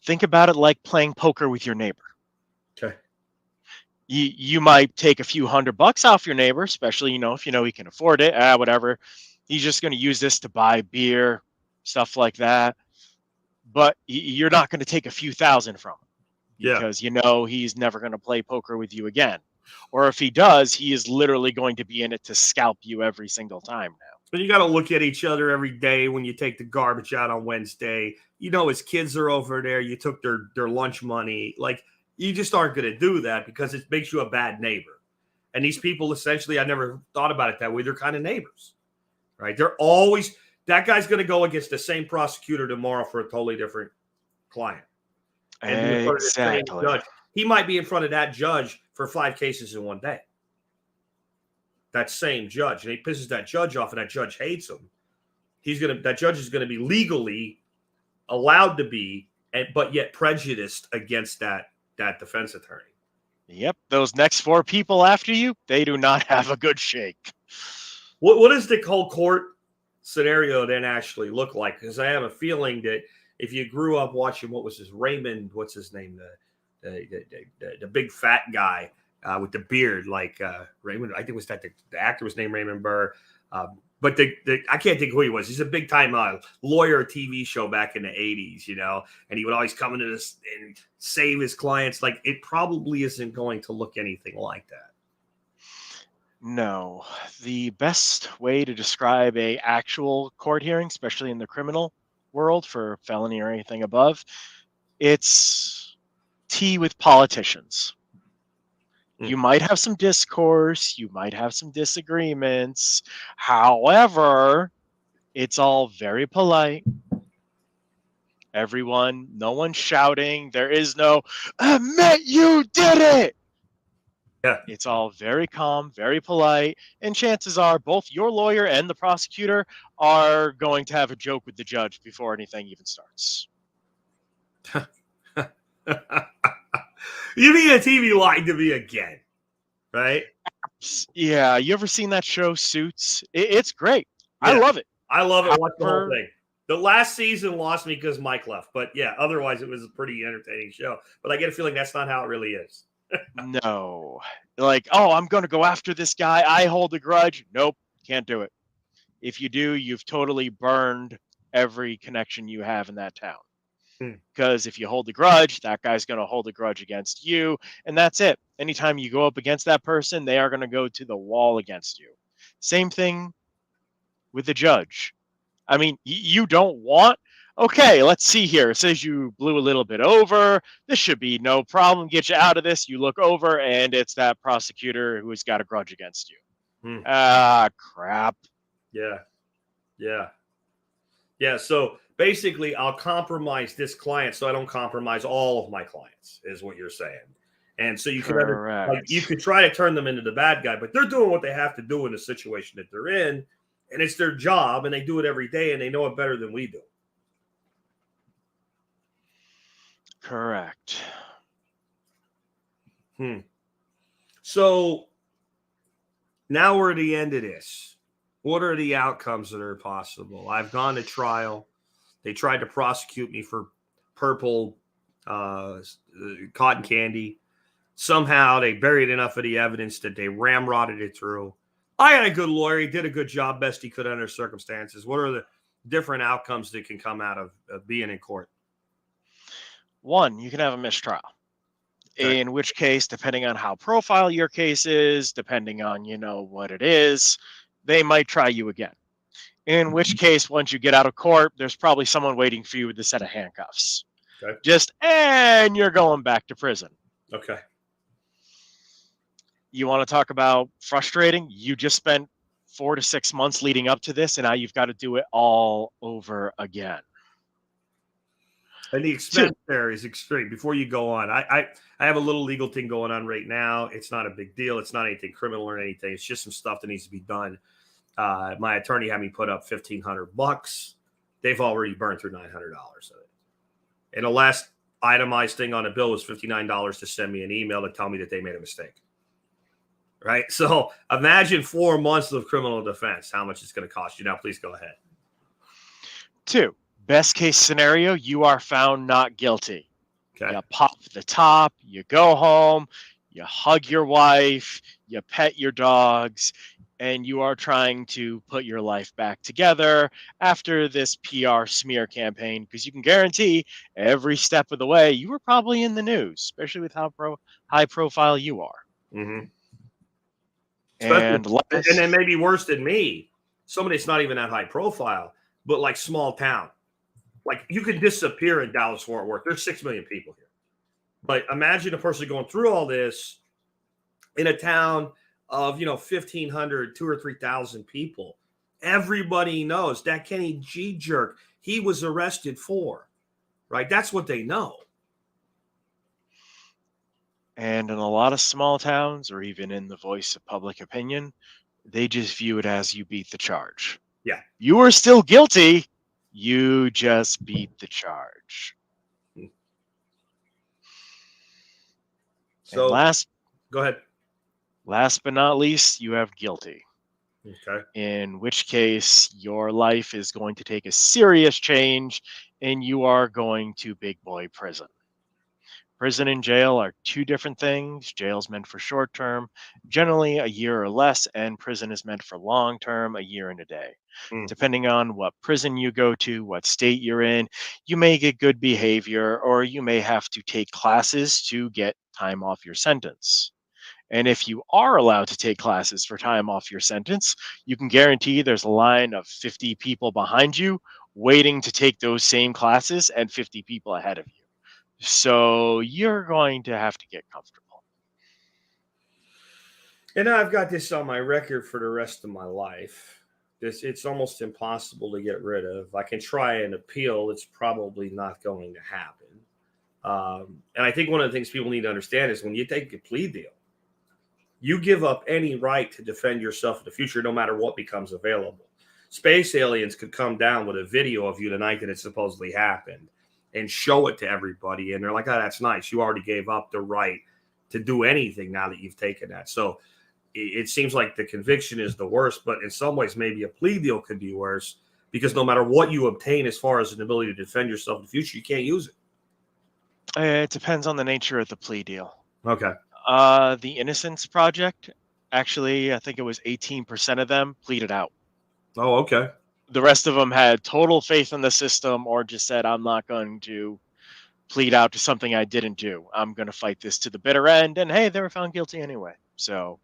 Think about it like playing poker with your neighbor. Okay. You might take a few $100 off your neighbor, especially, if he can afford it, whatever. He's just going to use this to buy beer, stuff like that. But you're not going to take a few thousand from him, because he's never going to play poker with you again. Or if he does, he is literally going to be in it to scalp you every single time now. But you got to look at each other every day when you take the garbage out on Wednesday. His kids are over there. You took their lunch money. Like, you just aren't going to do that because it makes you a bad neighbor. And these people, essentially, I never thought about it that way. They're kind of neighbors, right? They're always, that guy's going to go against the same prosecutor tomorrow for a totally different client. And exactly. Judge. He might be in front of that judge for 5 cases in one day. That same judge, and he pisses that judge off, and that judge hates him. That judge is going to be legally allowed to be, but yet prejudiced against that defense attorney. Yep, those next 4 people after you, they do not have a good shake. What does the whole court scenario then actually look like? Because I have a feeling that if you grew up watching, what's his name, the big fat guy with the beard, like Raymond, I think it was the actor was named Raymond Burr. But I can't think who he was. He's a big time lawyer TV show back in the 80s, and he would always come into this and save his clients. Like, it probably isn't going to look anything like that. No. The best way to describe a actual court hearing, especially in the criminal world for felony or anything above, it's tea with politicians. You might have some discourse, you might have some disagreements. However, it's all very polite. No one's shouting. There is no, admit you did it. Yeah. It's all very calm, very polite. And chances are both your lawyer and the prosecutor are going to have a joke with the judge before anything even starts. You mean a TV lied to me again, right? Yeah, you ever seen that show Suits? It's great. Yeah. I love it. I love it. Watch the whole thing. The last season lost me because Mike left, but yeah, otherwise it was a pretty entertaining show. But I get a feeling that's not how it really is. No, like, I'm going to go after this guy. I hold a grudge. Nope, can't do it. If you do, you've totally burned every connection you have in that town. Because if you hold a grudge, that guy's going to hold a grudge against you, and that's it. Anytime you go up against that person, they are going to go to the wall against you. Same thing with the judge. I mean, you don't want, okay, let's see here. It says you blew a little bit over. This should be no problem. Get you out of this. You look over, and it's that prosecutor who has got a grudge against you. Crap. Yeah. So basically, I'll compromise this client so I don't compromise all of my clients, is what you're saying. And so you could you could try to turn them into the bad guy, but they're doing what they have to do in the situation that they're in, and it's their job, and they do it every day, and they know it better than we do. Correct. So now we're at the end of this. What are the outcomes that are possible? I've gone to trial. They tried to prosecute me for purple cotton candy. Somehow they buried enough of the evidence that they ramrodded it through. I had a good lawyer. He did a good job, best he could under circumstances. What are the different outcomes that can come out of being in court? One, you can have a mistrial. Okay. In which case, depending on how profile your case is, depending on, what it is, they might try you again. In which case, once you get out of court, there's probably someone waiting for you with a set of handcuffs. Okay. And you're going back to prison. Okay. You want to talk about frustrating? You just spent 4 to 6 months leading up to this, and now you've got to do it all over again. And the expense there is extreme. Before you go on, I have a little legal thing going on right now. It's not a big deal. It's not anything criminal or anything. It's just some stuff that needs to be done. My attorney had me put up $1,500. They've already burned through $900 of it. And the last itemized thing on the bill was $59 to send me an email to tell me that they made a mistake. Right? So imagine 4 months of criminal defense, how much it's going to cost you. Now, please go ahead. 2, best case scenario, you are found not guilty. Okay. You pop the top, you go home, you hug your wife, you pet your dogs, and you are trying to put your life back together after this PR smear campaign, because you can guarantee every step of the way you were probably in the news, especially with how high profile you are. Mm-hmm. And then maybe worse than me, somebody that's not even that high profile, but like small town. Like you could disappear in Dallas, Fort Worth. There's 6 million people here. But imagine a person going through all this in a town of, 1,500, 2,000 or 3,000 people. Everybody knows that Kenny G jerk, he was arrested for, right? That's what they know. And in a lot of small towns, or even in the voice of public opinion, they just view it as you beat the charge. Yeah. You are still guilty. You just beat the charge. So go ahead. Last but not least, you have guilty. Okay. In which case, your life is going to take a serious change and you are going to big boy prison. Prison and jail are 2 different things. Jail's meant for short term, generally a year or less, and prison is meant for long term, a year and a day. Depending on what prison you go to, what state you're in, you may get good behavior or you may have to take classes to get time off your sentence. And if you are allowed to take classes for time off your sentence, you can guarantee there's a line of 50 people behind you waiting to take those same classes and 50 people ahead of you. So you're going to have to get comfortable. And I've got this on my record for the rest of my life. It's almost impossible to get rid of. I can try an appeal. It's probably not going to happen. And I think one of the things people need to understand is when you take a plea deal, you give up any right to defend yourself in the future, no matter what becomes available. Space aliens could come down with a video of you tonight that it supposedly happened and show it to everybody. And they're like, oh, that's nice. You already gave up the right to do anything now that you've taken that. So it seems like the conviction is the worst, but in some ways, maybe a plea deal could be worse because no matter what you obtain as far as an ability to defend yourself in the future, you can't use it. It depends on the nature of the plea deal. Okay. The Innocence Project, actually, I think it was 18% of them pleaded out. Oh, okay. The rest of them had total faith in the system or just said, I'm not going to plead out to something I didn't do. I'm going to fight this to the bitter end. And hey, they were found guilty anyway. So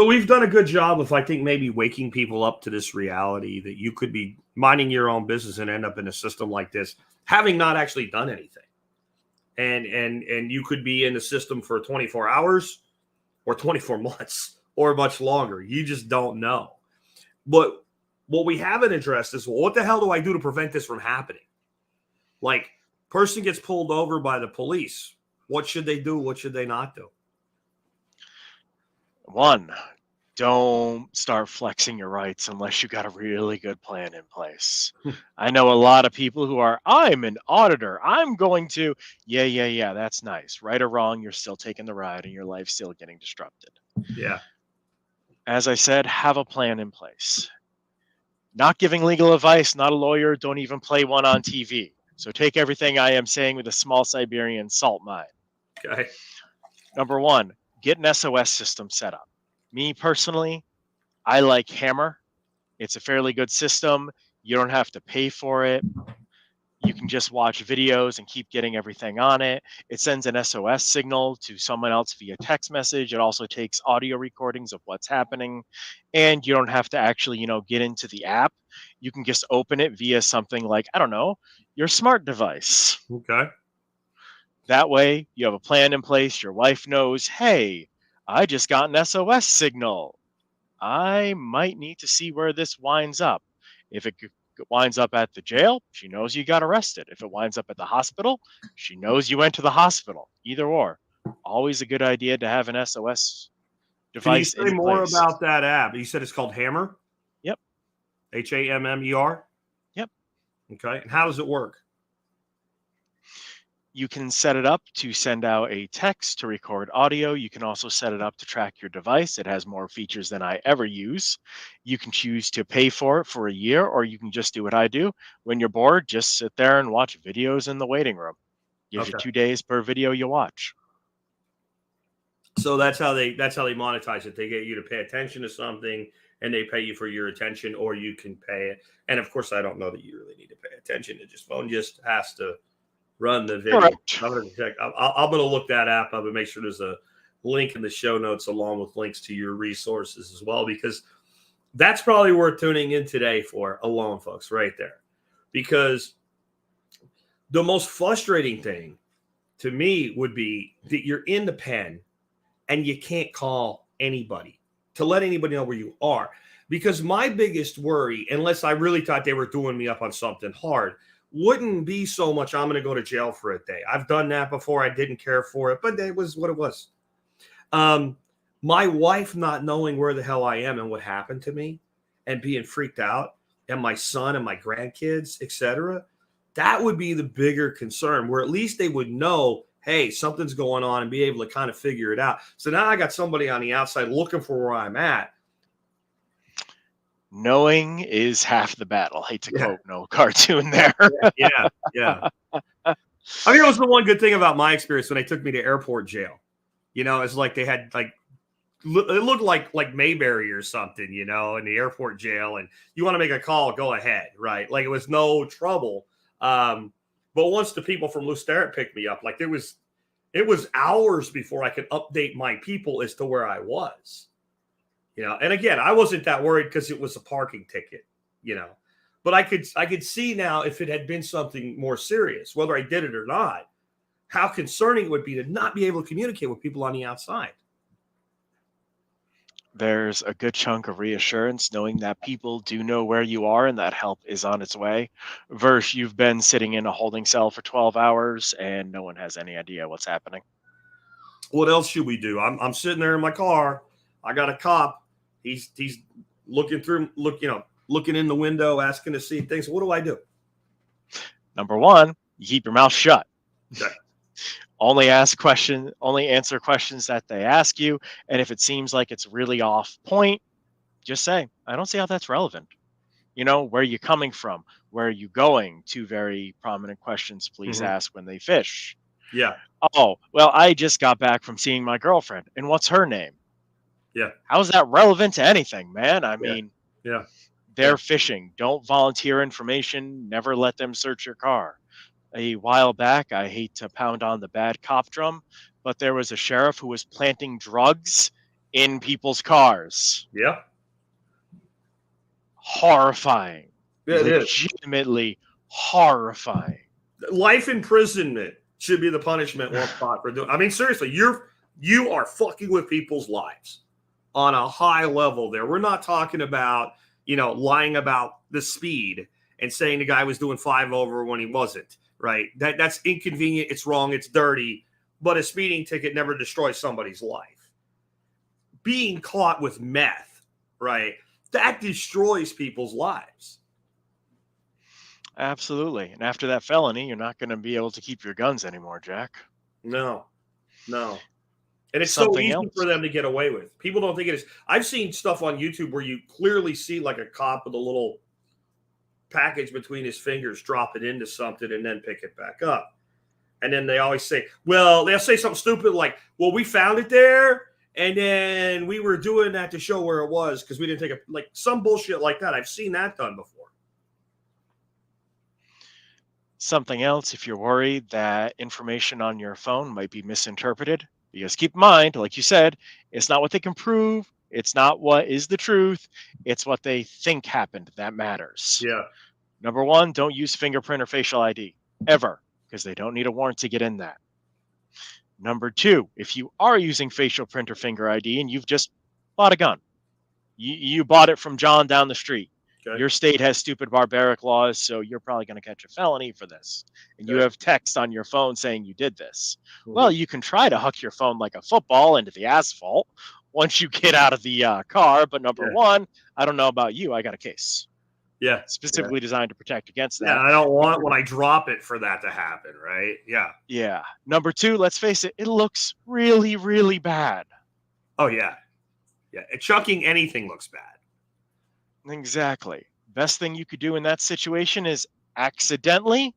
we've done a good job of, I think, maybe waking people up to this reality that you could be minding your own business and end up in a system like this, having not actually done anything. And you could be in the system for 24 hours or 24 months or much longer. You just don't know. But what we haven't addressed is, well, what the hell do I do to prevent this from happening? Like, person gets pulled over by the police. What should they do? What should they not do? One, don't start flexing your rights unless you got a really good plan in place. I know a lot of people who are, I'm an auditor. I'm going to, yeah, that's nice. Right or wrong, you're still taking the ride and your life's still getting disrupted. Yeah. As I said, have a plan in place. Not giving legal advice, not a lawyer, don't even play one on TV. So take everything I am saying with a small Siberian salt mine. Okay. Number one, get an SOS system set up. Me personally, I like Hammer. It's a fairly good system. You don't have to pay for it. You can just watch videos and keep getting everything on it. It sends an SOS signal to someone else via text message. It also takes audio recordings of what's happening. And you don't have to actually, get into the app. You can just open it via something like, I don't know, your smart device. Okay. That way, you have a plan in place. Your wife knows, hey, I just got an SOS signal. I might need to see where this winds up. If it winds up at the jail, she knows you got arrested. If it winds up at the hospital, she knows you went to the hospital. Either or. Always a good idea to have an SOS device in place. Can you say more about that app? You said it's called Hammer? Yep. Hammer? Yep. Okay. And how does it work? You can set it up to send out a text to record audio. You can also set it up to track your device. It has more features than I ever use. You can choose to pay for it for a year, or you can just do what I do. When you're bored, just sit there and watch videos in the waiting room. Gives you 2 days per video you watch. So that's how they monetize it. They get you to pay attention to something, and they pay you for your attention, or you can pay it. And of course, I don't know that you really need to pay attention. Phone just has to run the video. Correct. I'm going to look that app up and make sure there's a link in the show notes along with links to your resources as well, because that's probably worth tuning in today for alone, folks, right there. Because the most frustrating thing to me would be that you're in the pen and you can't call anybody to let anybody know where you are. Because my biggest worry, unless I really thought they were doing me up on something hard, wouldn't be so much I'm going to go to jail for a day. I've done that before. I didn't care for it, but it was what it was. My wife not knowing where the hell I am and what happened to me and being freaked out, and my son and my grandkids, etc. That would be the bigger concern, where at least they would know, hey, something's going on, and be able to kind of figure it out. So now I got somebody on the outside looking for where I'm at. Knowing is half the battle. Hate to quote no cartoon there. Yeah. I mean, it was the one good thing about my experience when they took me to airport jail. It's like they had it looked like Mayberry or something, in the airport jail. And you want to make a call, go ahead, right? Like, it was no trouble. But once the people from Lucerne picked me up, it was hours before I could update my people as to where I was. And again, I wasn't that worried because it was a parking ticket, but I could see now, if it had been something more serious, whether I did it or not, how concerning it would be to not be able to communicate with people on the outside. There's a good chunk of reassurance knowing that people do know where you are and that help is on its way, versus you've been sitting in a holding cell for 12 hours and no one has any idea what's happening. What else should we do? I'm sitting there in my car. I got a cop. He's looking in the window, asking to see things. What do I do? Number one, you keep your mouth shut. Okay. Only answer questions that they ask you. And if it seems like it's really off point, just say, I don't see how that's relevant. Where are you coming from? Where are you going? 2 very prominent questions please ask when they fish. Yeah. Oh, well, I just got back from seeing my girlfriend. And what's her name? Yeah. How is that relevant to anything, man? I mean, they're fishing. Don't volunteer information. Never let them search your car. A while back, I hate to pound on the bad cop drum, but there was a sheriff who was planting drugs in people's cars. Yeah. Horrifying. Yeah, it is. Legitimately horrifying. Life imprisonment should be the punishment one spot for doing. I mean, seriously, you are fucking with people's lives on a high level there. We're not talking about, lying about the speed and saying the guy was doing 5 over when he wasn't, right? That's inconvenient. It's wrong. It's dirty. But a speeding ticket never destroys somebody's life. Being caught with meth, right? That destroys people's lives. Absolutely. And after that felony, you're not going to be able to keep your guns anymore, Jack. No. And it's so Something easy else. for them to get away with. People don't think it is. I've seen stuff on YouTube where you clearly see like a cop with a little package between his fingers, drop it into something, and then pick it back up. And then they always say, well, they'll say something stupid like, well, we found it there, and then we were doing that to show where it was because we didn't take like some bullshit like that. I've seen that done before. Something else, if you're worried that information on your phone might be misinterpreted, because keep in mind, like you said, it's not what they can prove. It's not what is the truth. It's what they think happened that matters. Yeah. Number one, don't use fingerprint or facial ID ever, because they don't need a warrant to get in that. Number two, if you are using facial print or finger ID and you've just bought a gun, you bought it from John down the street. Okay. Your state has stupid barbaric laws, so you're probably going to catch a felony for this. And you have text on your phone saying you did this. Mm-hmm. Well, you can try to huck your phone like a football into the asphalt once you get out of the car. But number one, I don't know about you. I got a case. Yeah. Specifically designed to protect against that. Yeah, I don't want when I drop it for that to happen, right? Yeah. Yeah. Number two, let's face it, it looks really, really bad. Oh, yeah. Yeah. Chucking anything looks bad. Exactly. Best thing you could do in that situation is accidentally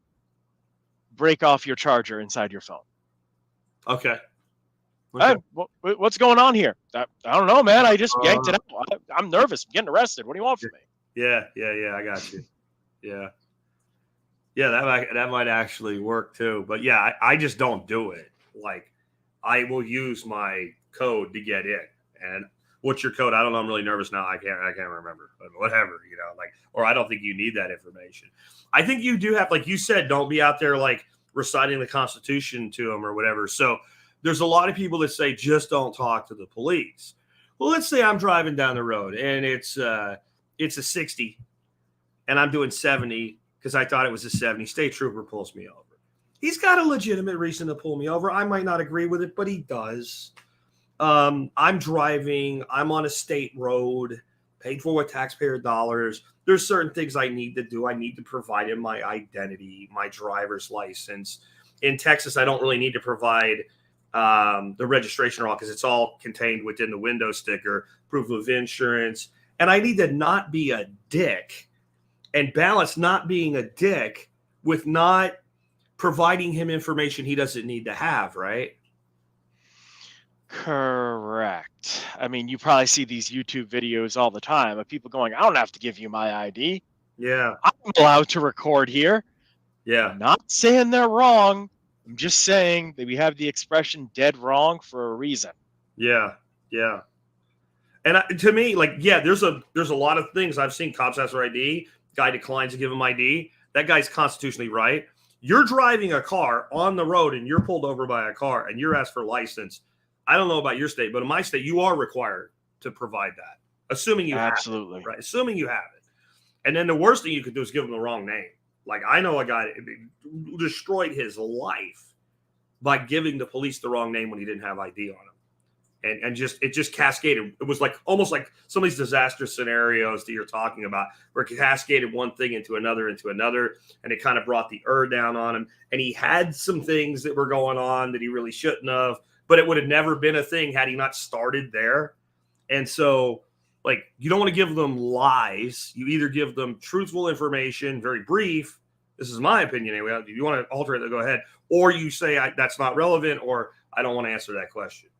break off your charger inside your phone. Okay. Hey, what's going on here? I don't know, man. I just yanked it out. I'm nervous. I'm getting arrested. What do you want from me? Yeah. I got you. Yeah. That might actually work too. But yeah, I just don't do it. Like, I will use my code to get in. And what's your code? I don't know. I'm really nervous now. I can't remember. But whatever, or I don't think you need that information. I think you do have, like you said, don't be out there like reciting the Constitution to them or whatever. So there's a lot of people that say just don't talk to the police. Well, let's say I'm driving down the road and it's a 60 and I'm doing 70 because I thought it was a 70. State trooper pulls me over. He's got a legitimate reason to pull me over. I might not agree with it, but he does. I'm driving. I'm on a state road, paid for with taxpayer dollars. There's certain things I need to do. I need to provide him my identity, my driver's license. In Texas, I don't really need to provide the registration or all because it's all contained within the window sticker, proof of insurance. And I need to not be a dick and balance not being a dick with not providing him information he doesn't need to have, right? Correct. I mean, you probably see these YouTube videos all the time of people going, I don't have to give you my ID. Yeah. I'm allowed to record here. Yeah. I'm not saying they're wrong. I'm just saying that we have the expression dead wrong for a reason. Yeah. And to me, like, yeah, there's a lot of things I've seen. Cops ask for ID. Guy declines to give him ID. That guy's constitutionally right. You're driving a car on the road and you're pulled over by a car and you're asked for license. I don't know about your state, but in my state, you are required to provide that, assuming you have it, right? Assuming you have it. And then the worst thing you could do is give him the wrong name. Like, I know a guy that destroyed his life by giving the police the wrong name when he didn't have ID on him. And it just cascaded. It was like almost like some of these disaster scenarios that you're talking about, where it cascaded one thing into another, and it kind of brought the down on him. And he had some things that were going on that he really shouldn't have. But it would have never been a thing had he not started there. And so, like, you don't want to give them lies. You either give them truthful information, very brief. This is my opinion anyway. If you want to alter it, go ahead. Or you say that's not relevant, or I don't want to answer that question.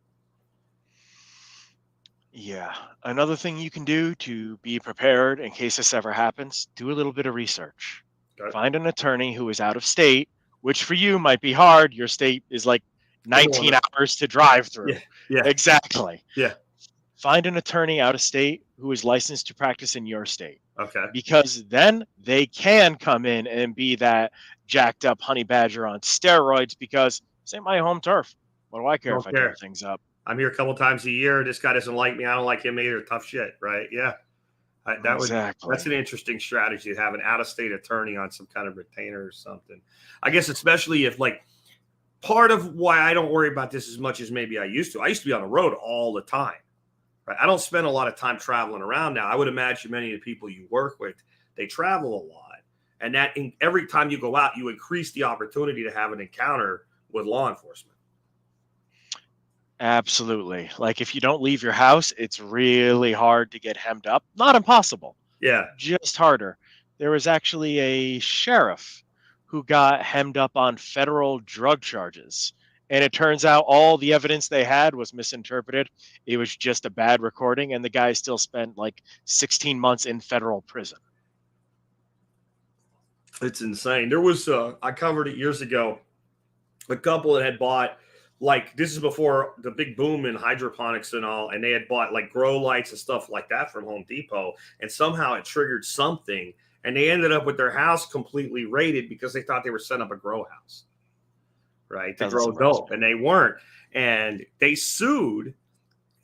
Yeah. Another thing you can do to be prepared in case this ever happens, do a little bit of research. Okay. Find an attorney who is out of state, which for you might be hard. Your state is like 19 hours to drive through. Yeah. Exactly. Yeah. Find an attorney out of state who is licensed to practice in your state. Okay. Because then they can come in and be that jacked up honey badger on steroids because this ain't my home turf. What do I care if I tear things up? I'm here a couple times a year. This guy doesn't like me. I don't like him either. Tough shit, right? Yeah. That's Exactly. an interesting strategy to have an out-of-state attorney on some kind of retainer or something. I guess especially if like part of why I don't worry about this as much as maybe I used to. I used to be on the road all the time. Right? I don't spend a lot of time traveling around now. I would imagine many of the people you work with, they travel a lot. And every time you go out, you increase the opportunity to have an encounter with law enforcement. Absolutely. Like if you don't leave your house, it's really hard to get hemmed up. Not impossible, Yeah. just harder. There was actually a sheriff who got hemmed up on federal drug charges. And it turns out all the evidence they had was misinterpreted. It was just a bad recording, and the guy still spent like 16 months in federal prison. It's insane. There was, I covered it years ago, a couple that had bought, like, this is before the big boom in hydroponics and all, and they had bought like grow lights and stuff like that from Home Depot, and somehow it triggered something, and they ended up with their house completely raided because they thought they were setting up a grow house, right, to Doesn't grow surprise dope, me. and they weren't, and they sued,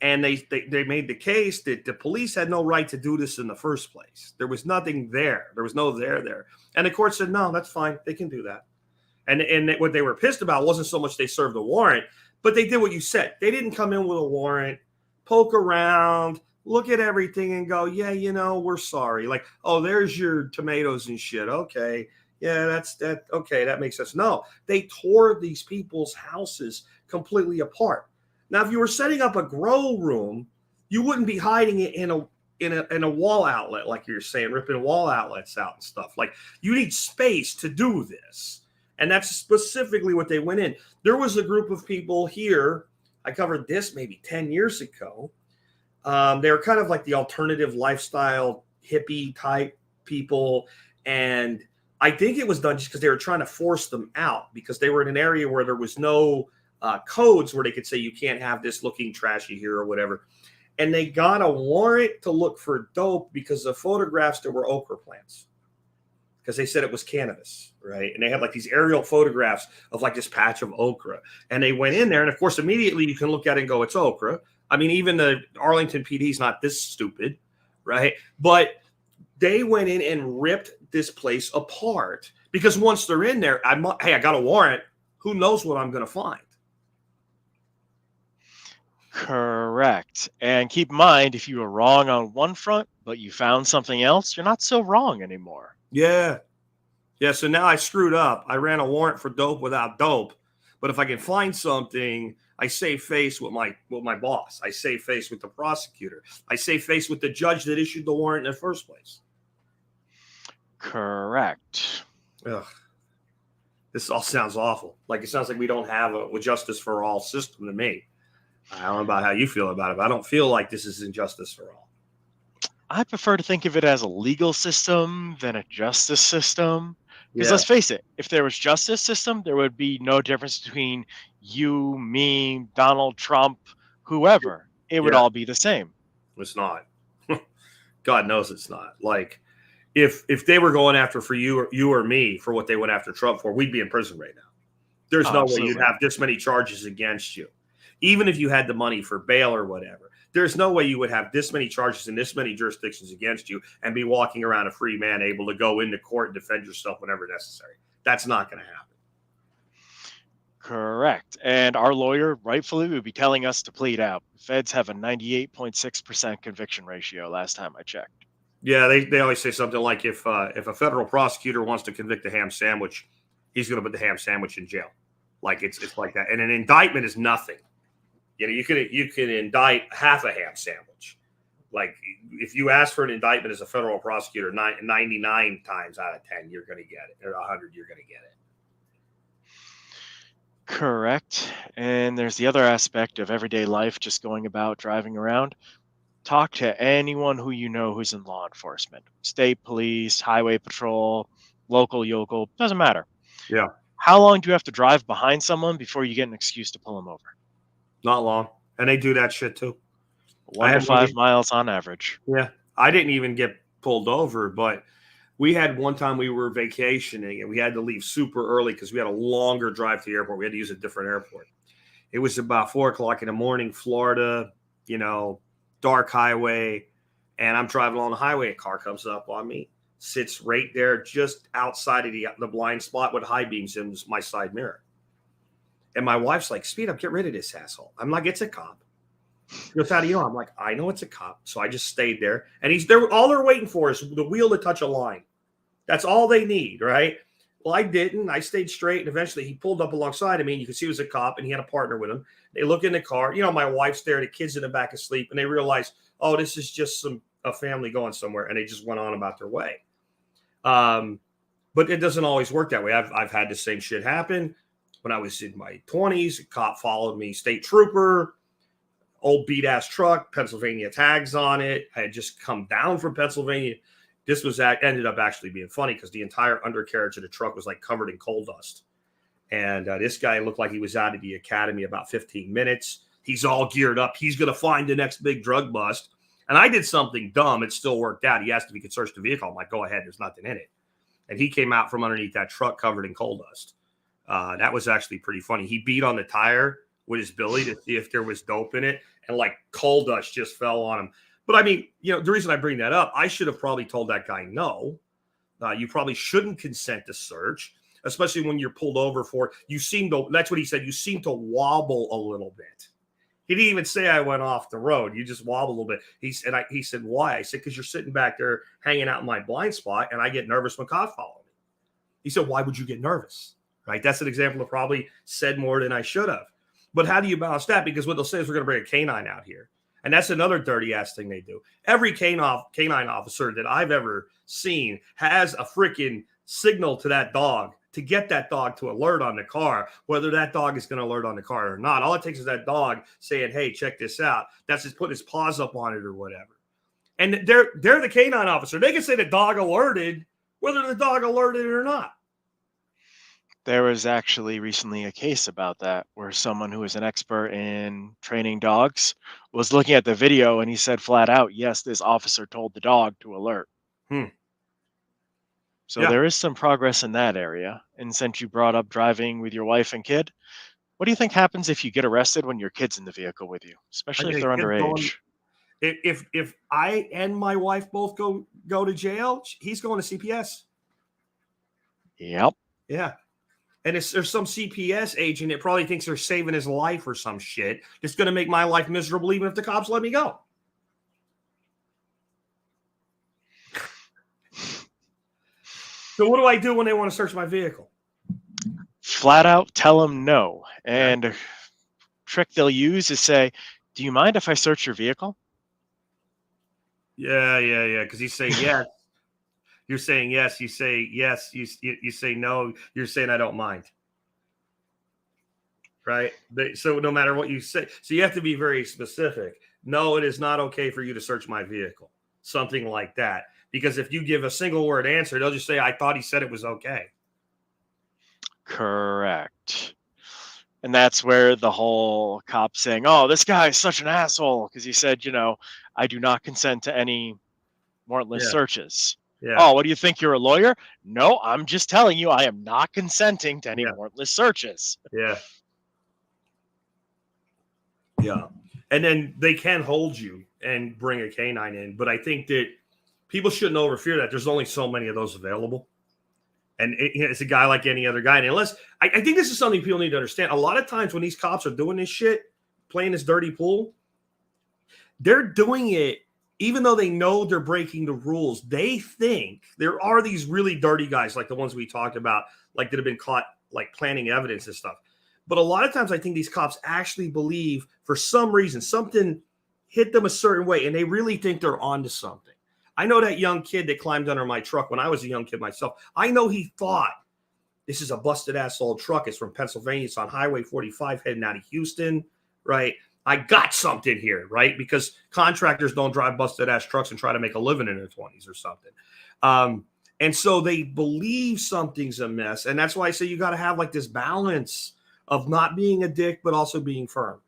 and they made the case that the police had no right to do this in the first place. There was nothing there. There was no there. And the court said, no, that's fine. They can do that. And what they were pissed about wasn't so much they served a warrant, but they did what you said. They didn't come in with a warrant, poke around, look at everything and go, yeah, we're sorry. Like, oh, there's your tomatoes and shit. Okay. Yeah, that's that. Okay, that makes sense. No, they tore these people's houses completely apart. Now, if you were setting up a grow room, you wouldn't be hiding it in a wall outlet, like you're saying, ripping wall outlets out and stuff. Like, you need space to do this. And that's specifically what they went in. There was a group of people here. I covered this maybe 10 years ago. They were kind of like the alternative lifestyle hippie type people. And I think it was done just because they were trying to force them out because they were in an area where there was no codes where they could say you can't have this looking trashy here or whatever. And they got a warrant to look for dope because of photographs that were okra plants. Because they said it was cannabis, right? And they had like these aerial photographs of like this patch of okra. And they went in there, and of course, immediately you can look at it and go, it's okra. I mean, even the Arlington PD is not this stupid, right? But they went in and ripped this place apart because once they're in there, I got a warrant. Who knows what I'm going to find? Correct. And keep in mind, if you were wrong on one front, but you found something else, you're not so wrong anymore. Yeah. So now I screwed up. I ran a warrant for dope without dope. But if I can find something, I save face with my boss. I save face with the prosecutor. I save face with the judge that issued the warrant in the first place. Correct. Ugh. This all sounds awful. Like, it sounds like we don't have a justice for all system to me. I don't know about how you feel about it, but I don't feel like this is injustice for all. I prefer to think of it as a legal system than a justice system. Because Yeah. let's face it, if there was justice system, there would be no difference between you, me, Donald Trump, whoever. It would Yeah. all be the same. It's not. God knows it's not. Like, if they were going after for you or me for what they went after Trump for, we'd be in prison right now. There's no way you'd Absolutely. have this many charges against you. Even if you had the money for bail or whatever, there's no way you would have this many charges in this many jurisdictions against you and be walking around a free man able to go into court and defend yourself whenever necessary. That's not going to happen. Correct. And our lawyer rightfully would be telling us to plead out. Feds have a 98.6% conviction ratio last time I checked. Yeah, they always say something like if a federal prosecutor wants to convict a ham sandwich, he's going to put the ham sandwich in jail. Like it's like that. And an indictment is nothing. You know, you can indict half a ham sandwich. Like, if you ask for an indictment as a federal prosecutor, 99 times out of 10, you're going to get it. Or 100, you're going to get it. Correct. And there's the other aspect of everyday life, just going about driving around. Talk to anyone who you know who's in law enforcement, state police, highway patrol, local yokel, doesn't matter. Yeah. How long do you have to drive behind someone before you get an excuse to pull them over? Not long. And they do that shit too. 1 to 5 miles on average. Yeah. I didn't even get pulled over, but we had one time we were vacationing and we had to leave super early because we had a longer drive to the airport. We had to use a different airport. It was about 4:00 in the morning, Florida, dark highway. And I'm driving along the highway. A car comes up on me, sits right there just outside of the blind spot with high beams in my side mirror. And my wife's like, speed up, get rid of this asshole. I'm like, it's a cop. She goes, how do you know? I'm like, I know it's a cop. So I just stayed there. And he's there. All they're waiting for is the wheel to touch a line. That's all they need, right? Well, I didn't. I stayed straight. And eventually he pulled up alongside of me. And you could see he was a cop and he had a partner with him. They look in the car. You know, my wife's there. The kid's in the back asleep. And they realize, oh, this is just a family going somewhere. And they just went on about their way. But it doesn't always work that way. I've had the same shit happen. When I was in my 20s, a cop followed me, state trooper, old beat-ass truck, Pennsylvania tags on it. I had just come down from Pennsylvania. This ended up actually being funny because the entire undercarriage of the truck was like covered in coal dust. And this guy looked like he was out of the academy about 15 minutes. He's all geared up. He's going to find the next big drug bust. And I did something dumb. It still worked out. He asked if he could search the vehicle. I'm like, go ahead. There's nothing in it. And he came out from underneath that truck covered in coal dust. That was actually pretty funny. He beat on the tire with his billy to see if there was dope in it. And like coal dust just fell on him. But I mean, you know, the reason I bring that up, I should have probably told that guy, no, you probably shouldn't consent to search, especially when you're pulled over for, that's what he said. You seem to wobble a little bit. He didn't even say I went off the road. You just wobble a little bit. He said, why? I said, because you're sitting back there hanging out in my blind spot and I get nervous when cops follow me. He said, why would you get nervous? Right? That's an example of probably said more than I should have. But how do you balance that? Because what they'll say is we're going to bring a canine out here. And that's another dirty ass thing they do. Every canine officer that I've ever seen has a freaking signal to that dog to get that dog to alert on the car, whether that dog is going to alert on the car or not. All it takes is that dog saying, hey, check this out. That's just putting his paws up on it or whatever. And they're the canine officer. They can say the dog alerted, whether the dog alerted or not. There was actually recently a case about that where someone who was an expert in training dogs was looking at the video and he said flat out, yes, this officer told the dog to alert. So there is some progress in that area. And since you brought up driving with your wife and kid, what do you think happens if you get arrested when your kid's in the vehicle with you, especially if they're underage? If I and my wife both go to jail, he's going to CPS. Yep. Yeah. And there's some CPS agent that probably thinks they're saving his life or some shit. It's going to make my life miserable even if the cops let me go. So what do I do when they want to search my vehicle? Flat out tell them no. And a trick they'll use is say, do you mind if I search your vehicle? Yeah. Because you say yes. You're saying yes. You say yes. You say no. You're saying I don't mind. Right? So no matter what you say. So you have to be very specific. No, it is not okay for you to search my vehicle. Something like that. Because if you give a single word answer, they'll just say, I thought he said it was okay. Correct. And that's where the whole cop saying, oh, this guy is such an asshole because he said, I do not consent to any warrantless searches. Yeah. Oh, what do you think? You're a lawyer? No, I'm just telling you I am not consenting to any warrantless searches. Yeah. Yeah. And then they can hold you and bring a canine in. But I think that people shouldn't overfear that. There's only so many of those available. And it's a guy like any other guy. And unless I think this is something people need to understand. A lot of times when these cops are doing this shit, playing this dirty pool, they're doing it even though they know they're breaking the rules. They think there are these really dirty guys like the ones we talked about, like that have been caught like planting evidence and stuff. But a lot of times I think these cops actually believe for some reason something hit them a certain way and they really think they're onto something. I know that young kid that climbed under my truck when I was a young kid myself. I know he thought this is a busted ass old truck. It's from Pennsylvania. It's on Highway 45 heading out of Houston, right? I got something here, right? Because contractors don't drive busted ass trucks and try to make a living in their 20s or something. And so they believe something's amiss. And that's why I say you got to have like this balance of not being a dick, but also being firm.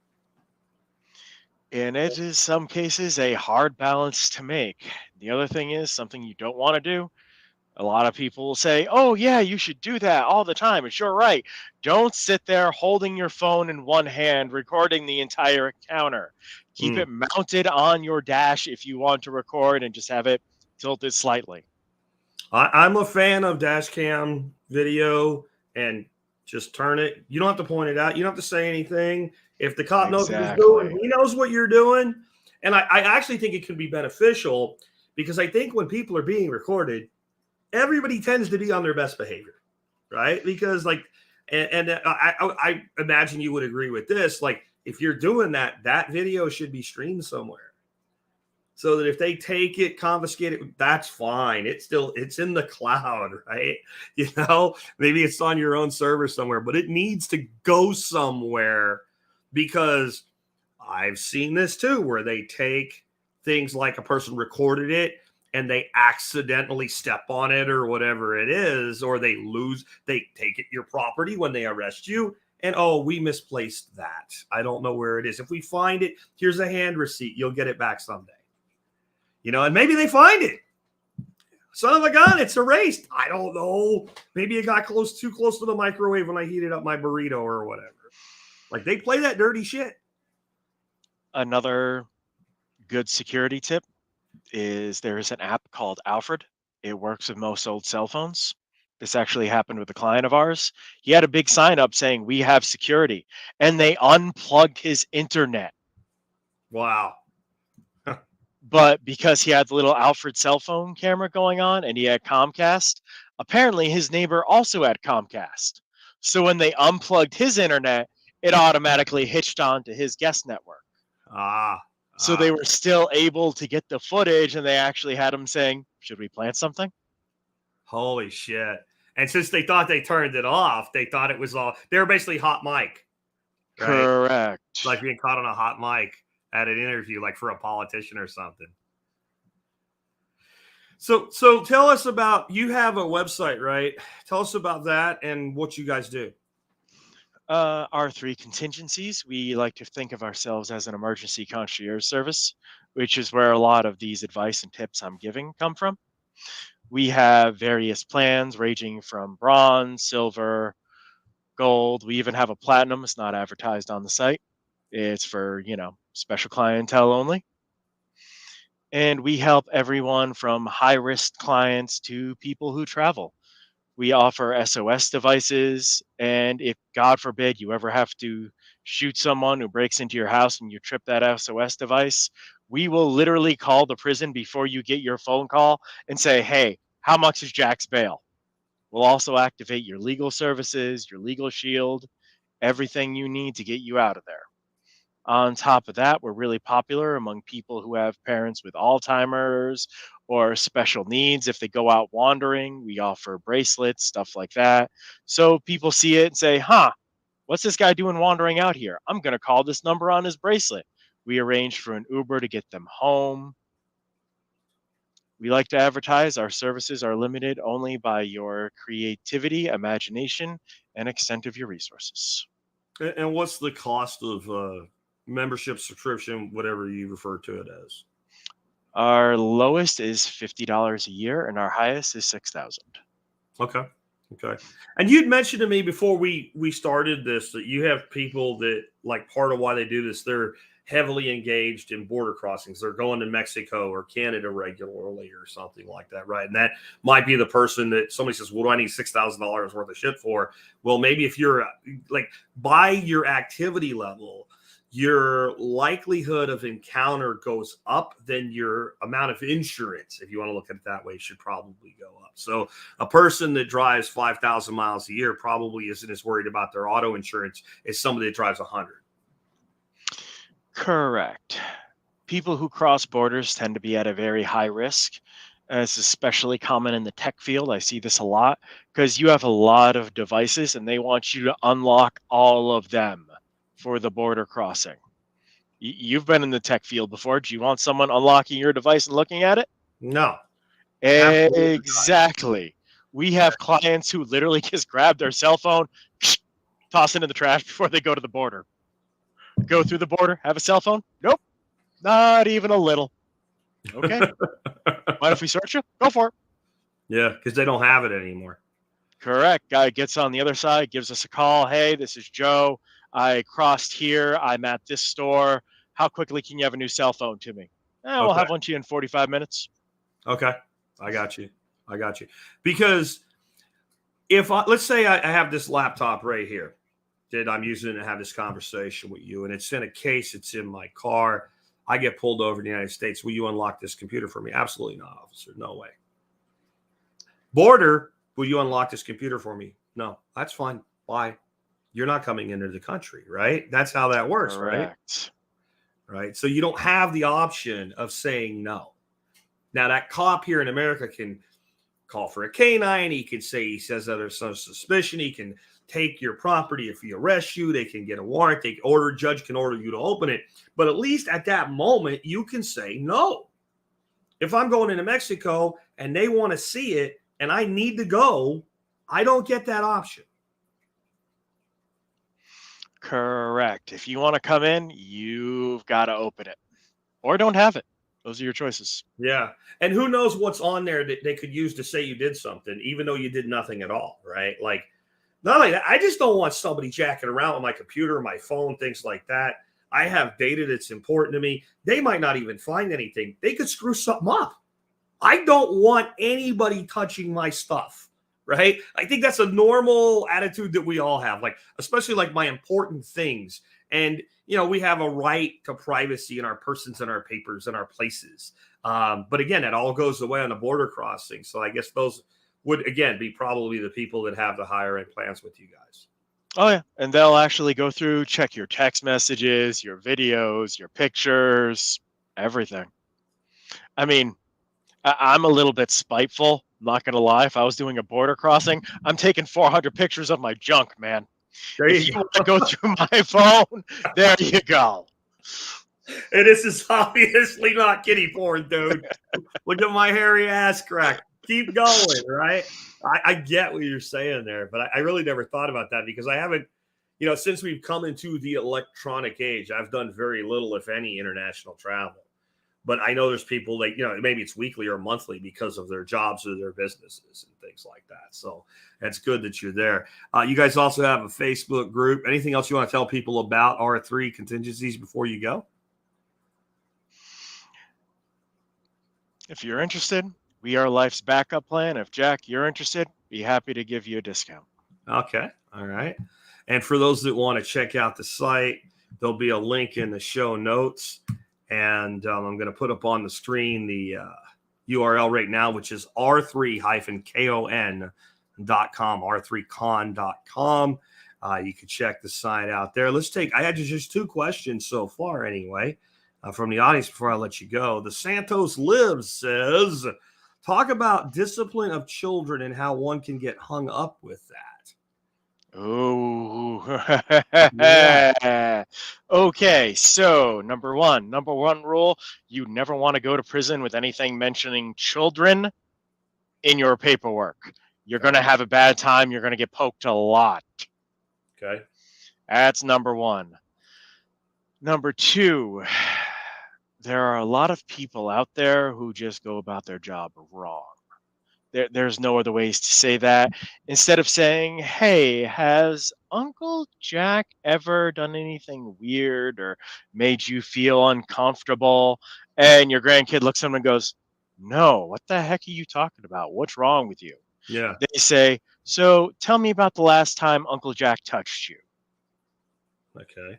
And it is some cases a hard balance to make. The other thing is something you don't want to do. A lot of people will say, oh, yeah, you should do that all the time. And you're right. Don't sit there holding your phone in one hand, recording the entire encounter. Keep Mm. it mounted on your dash if you want to record and just have it tilted slightly. I'm a fan of dash cam video and just turn it. You don't have to point it out. You don't have to say anything. If the cop knows what he's doing, Exactly. he knows what you're doing. And I actually think it can be beneficial because I think when people are being recorded, everybody tends to be on their best behavior, right? Because I imagine you would agree with this. Like if you're doing that, that video should be streamed somewhere so that if they take it, confiscate it, that's fine. It's in the cloud, right? Maybe it's on your own server somewhere, but it needs to go somewhere because I've seen this too, where they take things like a person recorded it and they accidentally step on it or whatever it is, or they take it your property when they arrest you. And we misplaced that. I don't know where it is. If we find it, here's a hand receipt. You'll get it back someday. And maybe they find it. Son of a gun, it's erased. I don't know. Maybe it got too close to the microwave when I heated up my burrito or whatever. Like they play that dirty shit. Another good security tip is there is an app called Alfred. It works with most old cell phones. This actually happened with a client of ours. He had a big sign up saying, "We have security," and they unplugged his internet. Wow. But because he had the little Alfred cell phone camera going on and he had Comcast, apparently his neighbor also had Comcast. So when they unplugged his internet, it automatically hitched on to his guest network. So they were still able to get the footage, and they actually had him saying, "Should we plant something?" Holy shit. And since they thought they turned it off, they thought it was they were basically hot mic. Right? Correct. Like being caught on a hot mic at an interview, like for a politician or something. So tell us about, you have a website, right? Tell us about that and what you guys do. Our three contingencies, we like to think of ourselves as an emergency concierge service, which is where a lot of these advice and tips I'm giving come from. We have various plans ranging from bronze, silver, gold. We even have a platinum. It's not advertised on the site. It's for, special clientele only. And we help everyone from high risk clients to people who travel. We offer SOS devices. And if, God forbid, you ever have to shoot someone who breaks into your house and you trip that SOS device, we will literally call the prison before you get your phone call and say, "Hey, how much is Jack's bail?" We'll also activate your legal services, your legal shield, everything you need to get you out of there. On top of that, we're really popular among people who have parents with Alzheimer's or special needs. If they go out wandering, we offer bracelets, stuff like that. So people see it and say, what's this guy doing wandering out here? I'm going to call this number on his bracelet. We arrange for an Uber to get them home. We like to advertise our services are limited only by your creativity, imagination, and extent of your resources. And what's the cost of membership, subscription, whatever you refer to it as? Our lowest is $50 a year, and our highest is $6,000. Okay. And you'd mentioned to me before we started this that you have people that, like, part of why they do this, they're heavily engaged in border crossings. They're going to Mexico or Canada regularly or something like that, right? And that might be the person that somebody says, "What do I need $6,000 worth of shit for?" Well, maybe if you're like, by your activity level, your likelihood of encounter goes up, then your amount of insurance, if you want to look at it that way, should probably go up. So a person that drives 5,000 miles a year probably isn't as worried about their auto insurance as somebody that drives 100. Correct. People who cross borders tend to be at a very high risk. It's especially common in the tech field. I see this a lot because you have a lot of devices and they want you to unlock all of them for the border crossing. You've been in the tech field before. Do you want someone unlocking your device and looking at it? No. Exactly. We have clients who literally just grab their cell phone, toss it in the trash before they go to the border. Go through the border, have a cell phone? Nope. Not even a little. Okay. Mind if we search you? Go for it. Yeah, because they don't have it anymore. Correct. Guy gets on the other side, gives us a call. Hey, this is Joe. I crossed here. I'm at this store. How quickly can you have a new cell phone to me? We'll have one to you in 45 minutes. Okay. I got you. Because let's say I have this laptop right here that I'm using to have this conversation with you, and it's in a case, it's in my car. I get pulled over in the United States. Will you unlock this computer for me? Absolutely not, officer. No way. Border, will you unlock this computer for me? No, that's fine. Why? You're not coming into the country, right? That's how that works, Correct. right? So you don't have the option of saying no. Now, that cop here in America can call for a canine. He can say he says that there's some suspicion. He can take your property if he arrests you. They can get a warrant. Judge can order you to open it. But at least at that moment, you can say no. If I'm going into Mexico and they want to see it and I need to go, I don't get that option. Correct. If you want to come in, you've got to open it or don't have it. Those are your choices. Yeah. And who knows what's on there that they could use to say you did something, even though you did nothing at all, right? Like, not like that. I just don't want somebody jacking around with my computer, my phone, things like that. I have data that's important to me. They might not even find anything. They could screw something up. I don't want anybody touching my stuff, right? I think that's a normal attitude that we all have, like, especially like my important things. And, we have a right to privacy in our persons and our papers and our places. But again, it all goes away on the border crossing. So I guess those would, again, be probably the people that have the higher end plans with you guys. Oh, yeah. And they'll actually go through, check your text messages, your videos, your pictures, everything. I mean, I'm a little bit spiteful. I'm not going to lie. If I was doing a border crossing, I'm taking 400 pictures of my junk, man. If you want to go through my phone, there you go. And this is obviously not kiddie porn, dude. Look at my hairy ass crack. Keep going, right? I get what you're saying there, but I really never thought about that because I haven't, since we've come into the electronic age, I've done very little, if any, international travel. But I know there's people like, maybe it's weekly or monthly because of their jobs or their businesses and things like that. So it's good that you're there. You guys also have a Facebook group. Anything else you want to tell people about R3 contingencies before you go? If you're interested, we are Life's backup plan. If Jack, you're interested, be happy to give you a discount. Okay. All right. And for those that want to check out the site, there'll be a link in the show notes. And I'm going to put up on the screen the URL right now, which is r3-kon.com, r3con.com. You can check the site out there. I had just 2 questions so far anyway from the audience before I let you go. The Santos Lives says, talk about discipline of children and how one can get hung up with that. Oh, yeah. Okay. So number one rule, you never want to go to prison with anything mentioning children in your paperwork. You're going to have a bad time. You're going to get poked a lot. Okay. That's number 1. Number 2, there are a lot of people out there who just go about their job wrong. There's no other ways to say that. Instead of saying, hey, has Uncle Jack ever done anything weird or made you feel uncomfortable? And your grandkid looks at him and goes, no, what the heck are you talking about? What's wrong with you? Yeah. They say, so tell me about the last time Uncle Jack touched you. Okay.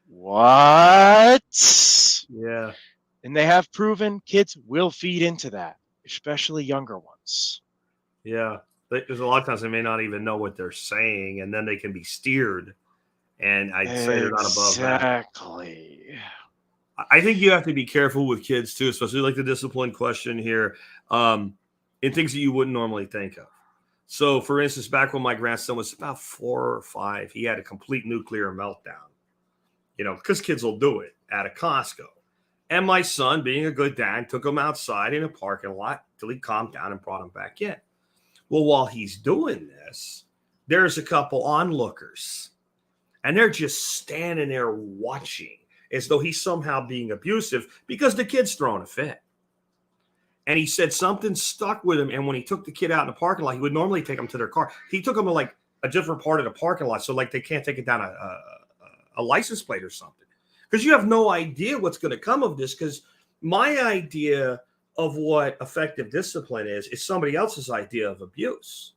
What? Yeah. And they have proven kids will feed into that, especially younger ones. Yeah. There's a lot of times they may not even know what they're saying, and then they can be steered. And I'd say they're not above that. Exactly. I think you have to be careful with kids too, especially like the discipline question here, in things that you wouldn't normally think of. So, for instance, back when my grandson was about 4 or 5, he had a complete nuclear meltdown, because kids will do it at a Costco. And my son, being a good dad, took him outside in a parking lot till he calmed down and brought him back in. Well, while he's doing this, there's a couple onlookers, and they're just standing there watching as though he's somehow being abusive because the kid's throwing a fit. And he said something stuck with him. And when he took the kid out in the parking lot, he would normally take them to their car. He took them to like a different part of the parking lot. So like they can't take it down a license plate or something. Because you have no idea what's going to come of this. Because my idea of what effective discipline is somebody else's idea of abuse.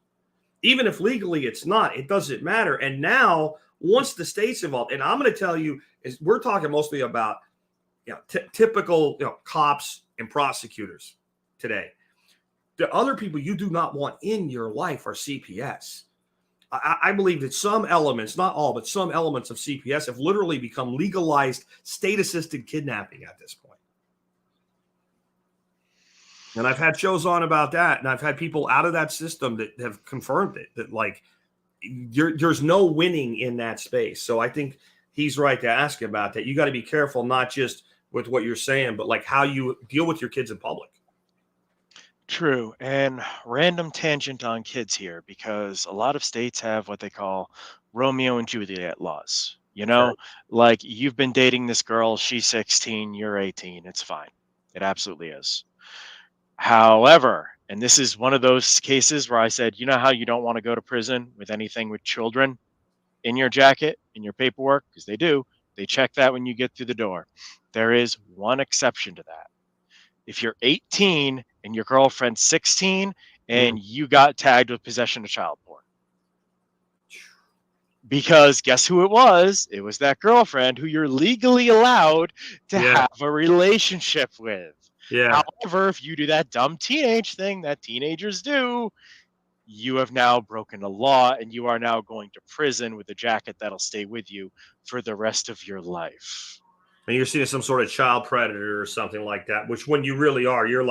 Even if legally it's not, it doesn't matter. And now, once the state's involved, and I'm going to tell you, is we're talking mostly about typical cops and prosecutors today. The other people you do not want in your life are CPS. I believe that some elements, not all, but some elements of CPS have literally become legalized state-assisted kidnapping at this point. And I've had shows on about that, and I've had people out of that system that have confirmed it, that like there's no winning in that space. So I think he's right to ask about that. You got to be careful, not just with what you're saying, but like how you deal with your kids in public. True. And random tangent on kids here, because a lot of states have what they call Romeo and Juliet laws. Sure. Like you've been dating this girl, she's 16, you're 18. It's fine. It absolutely is. However, and this is one of those cases where I said, you know how you don't want to go to prison with anything with children in your jacket, in your paperwork? Because they do. They check that when you get through the door. There is one exception to that. If you're 18 and your girlfriend's 16 and you got tagged with possession of child porn. Because guess who it was? It was that girlfriend who you're legally allowed to have a relationship with. Yeah. However, if you do that dumb teenage thing that teenagers do, you have now broken a law and you are now going to prison with a jacket that'll stay with you for the rest of your life. And you're seeing some sort of child predator or something like that, which when you really are, you're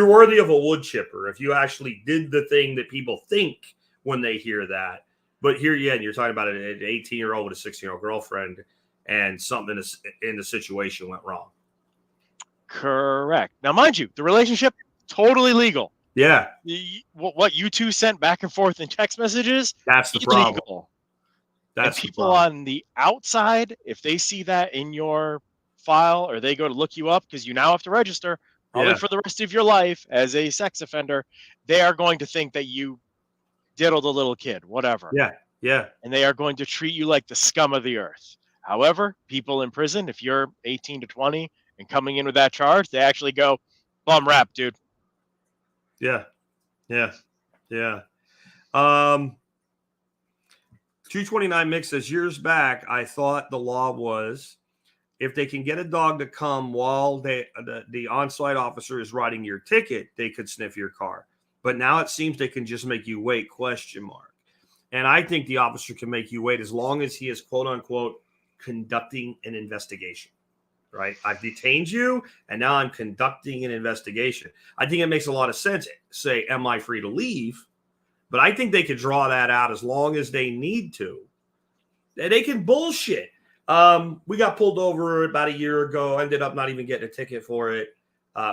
worthy of a wood chipper if you actually did the thing that people think when they hear that. But here, you're talking about an 18-year-old with a 16-year-old girlfriend, and something in the situation went wrong. Correct. Now, mind you, the relationship, totally legal. Yeah. What you two sent back and forth in text messages, that's the illegal. problem. That's and people on the outside, if they see that in your file or they go to look you up, because you now have to register probably for the rest of your life as a sex offender, they are going to think that you diddled a little kid, whatever. Yeah. And they are going to treat you like the scum of the earth. However, people in prison, if you're 18 to 20 and coming in with that charge, they actually go, bum rap, dude. Yeah. 229 Mix says, years back, I thought the law was if they can get a dog to come while the on-site officer is writing your ticket, they could sniff your car. But now it seems they can just make you wait, ? And I think the officer can make you wait as long as he is, quote unquote, conducting an investigation, right? I've detained you and now I'm conducting an investigation. I think it makes a lot of sense. Say, am I free to leave? But I think they could draw that out as long as they need to. They can bullshit. We got pulled over about a year ago. Ended up not even getting a ticket for it.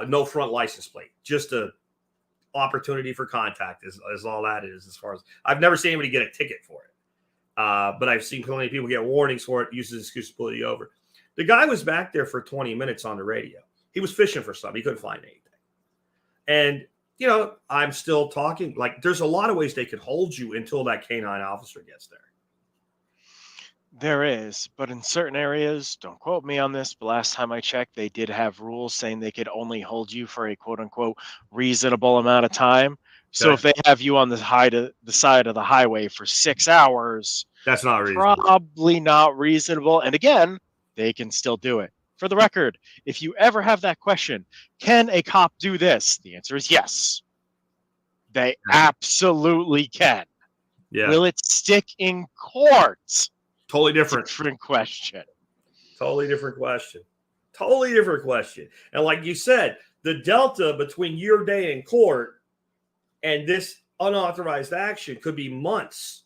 No front license plate. Just a opportunity for contact is all that is. As far as I've never seen anybody get a ticket for it. But I've seen plenty of people get warnings for it. Uses excuse to pull you over. The guy was back there for 20 minutes on the radio. He was fishing for something. He couldn't find anything. And I'm still talking. Like, there's a lot of ways they could hold you until that canine officer gets there. There is, but in certain areas, don't quote me on this, but last time I checked, they did have rules saying they could only hold you for a quote unquote reasonable amount of time. So if they have you on the side of the highway for 6 hours, that's not reasonable. Probably not reasonable. And again, they can still do it. For the record, if you ever have that question, can a cop do this? The answer is yes. They absolutely can. Yeah. Will it stick in court? Totally different. Different question. Totally different question. And like you said, the delta between your day in court and this unauthorized action could be months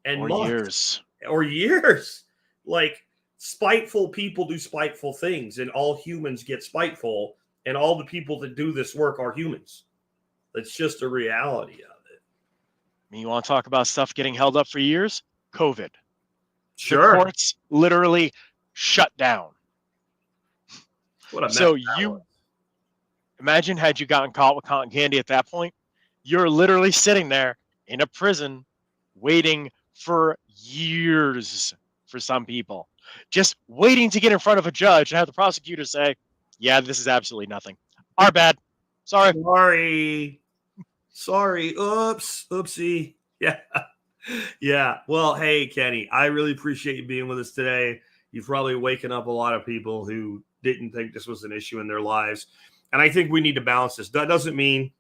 and months. Years. Like, spiteful people do spiteful things, and all humans get spiteful, and all the people that do this work are humans. It's just a reality of it. You want to talk about stuff getting held up for years? COVID. Sure. The courts literally shut down. What a mess So that was. Imagine had you gotten caught with cotton candy at that point. You're literally sitting there in a prison waiting for years for some people. Just waiting to get in front of a judge and have the prosecutor say, yeah, this is absolutely nothing. Our bad. Sorry. Sorry. Oops. Oopsie. Yeah. Yeah. Well, hey, Kenny, I really appreciate you being with us today. You've probably waken up a lot of people who didn't think this was an issue in their lives. And I think we need to balance this. That doesn't mean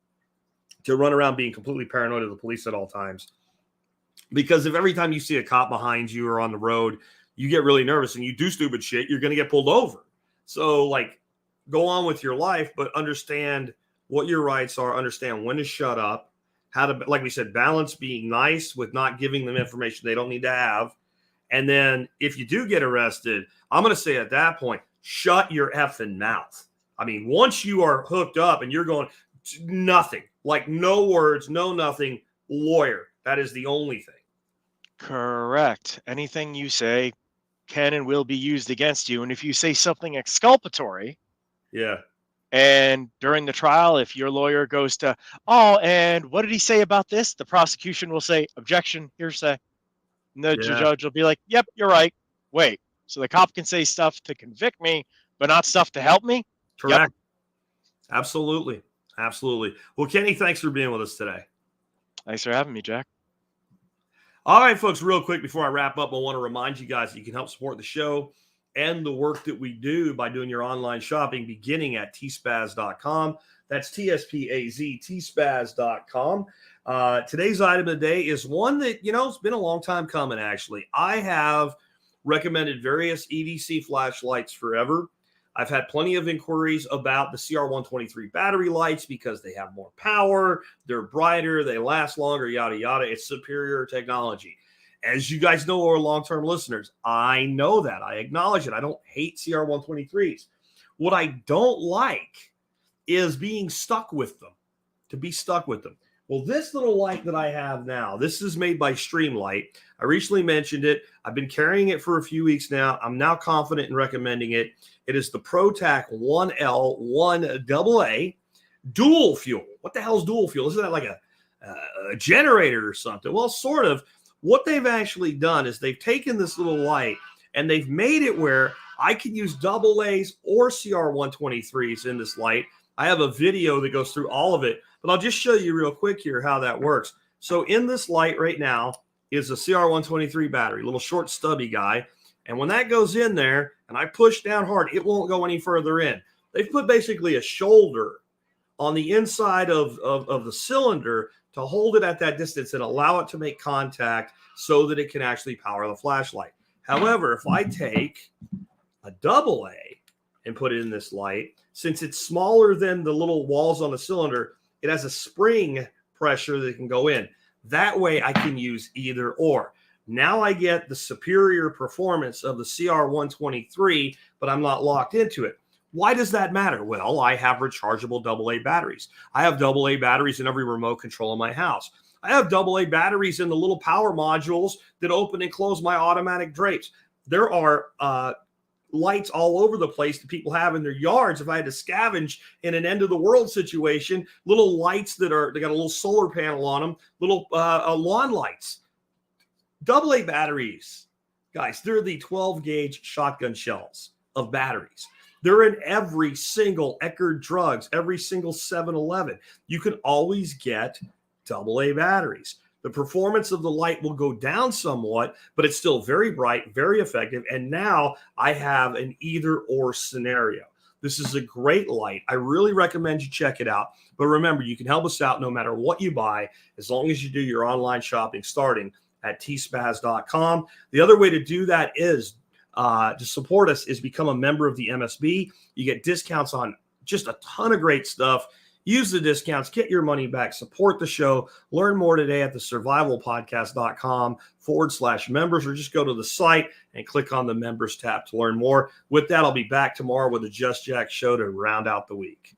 to run around being completely paranoid of the police at all times. Because if every time you see a cop behind you or on the road, you get really nervous and you do stupid shit, you're going to get pulled over. So, like, go on with your life, but understand what your rights are, understand when to shut up, how to, like we said, balance being nice with not giving them information they don't need to have. And then if you do get arrested, I'm going to say at that point, shut your effing mouth. I mean, once you are hooked up and you're going, nothing, like no words, no nothing, lawyer. That is the only thing. Correct. Anything you say can and will be used against you. And if you say something exculpatory, yeah, and during the trial, if your lawyer goes to, oh, and what did he say about this? The prosecution will say, objection, hearsay. And the judge will be like, yep, you're right. Wait, so the cop can say stuff to convict me, but not stuff to help me? Correct. Yep. Absolutely. Absolutely. Well, Kenny, thanks for being with us today. Thanks for having me, Jack. All right, folks, real quick before I wrap up, I want to remind you guys that you can help support the show and the work that we do by doing your online shopping beginning at tspaz.com. That's TSPAZ, tspaz.com. Today's item of the day is one that, it's been a long time coming, actually. I have recommended various EDC flashlights forever. I've had plenty of inquiries about the CR123 battery lights because they have more power, they're brighter, they last longer, yada, yada. It's superior technology. As you guys know, or long-term listeners, I know that. I acknowledge it. I don't hate CR123s. What I don't like is being stuck with them, to be stuck with them. Well, this little light that I have now, this is made by Streamlight. I recently mentioned it. I've been carrying it for a few weeks now. I'm now confident in recommending it. It is the ProTac 1L1AA dual fuel. What the hell is dual fuel? Isn't that like a generator or something? Well, sort of. What they've actually done is they've taken this little light and they've made it where I can use AA's or CR123s in this light. I have a video that goes through all of it, but I'll just show you real quick here how that works. So in this light right now is a CR123 battery, little short stubby guy. And when that goes in there and I push down hard, it won't go any further in. They've put basically a shoulder on the inside of the cylinder to hold it at that distance and allow it to make contact so that it can actually power the flashlight. However, if I take a AA and put it in this light, since it's smaller than the little walls on the cylinder, it has a spring pressure that can go in. That way I can use either or. Now I get the superior performance of the CR123, but I'm not locked into it. Why does that matter? Well, I have rechargeable AA batteries. I have AA batteries in every remote control in my house. I have AA batteries in the little power modules that open and close my automatic drapes. There are lights all over the place that people have in their yards. If I had to scavenge in an end of the world situation, little lights they got a little solar panel on them, little lawn lights. AA batteries, guys, they're the 12 gauge shotgun shells of batteries. They're in every single Eckerd Drugs, every single 7-Eleven. You can always get AA batteries. The performance of the light will go down somewhat, but it's still very bright, very effective. And now I have an either or scenario. This is a great light. I really recommend you check it out. But remember, you can help us out no matter what you buy, as long as you do your online shopping starting at tspaz.com. The other way to do that is to support us is become a member of the MSB. You get discounts on just a ton of great stuff. Use the discounts, get your money back, support the show. Learn more today at thesurvivalpodcast.com/members, or just go to the site and click on the members tab to learn more. With that, I'll be back tomorrow with a Just Jack show to round out the week.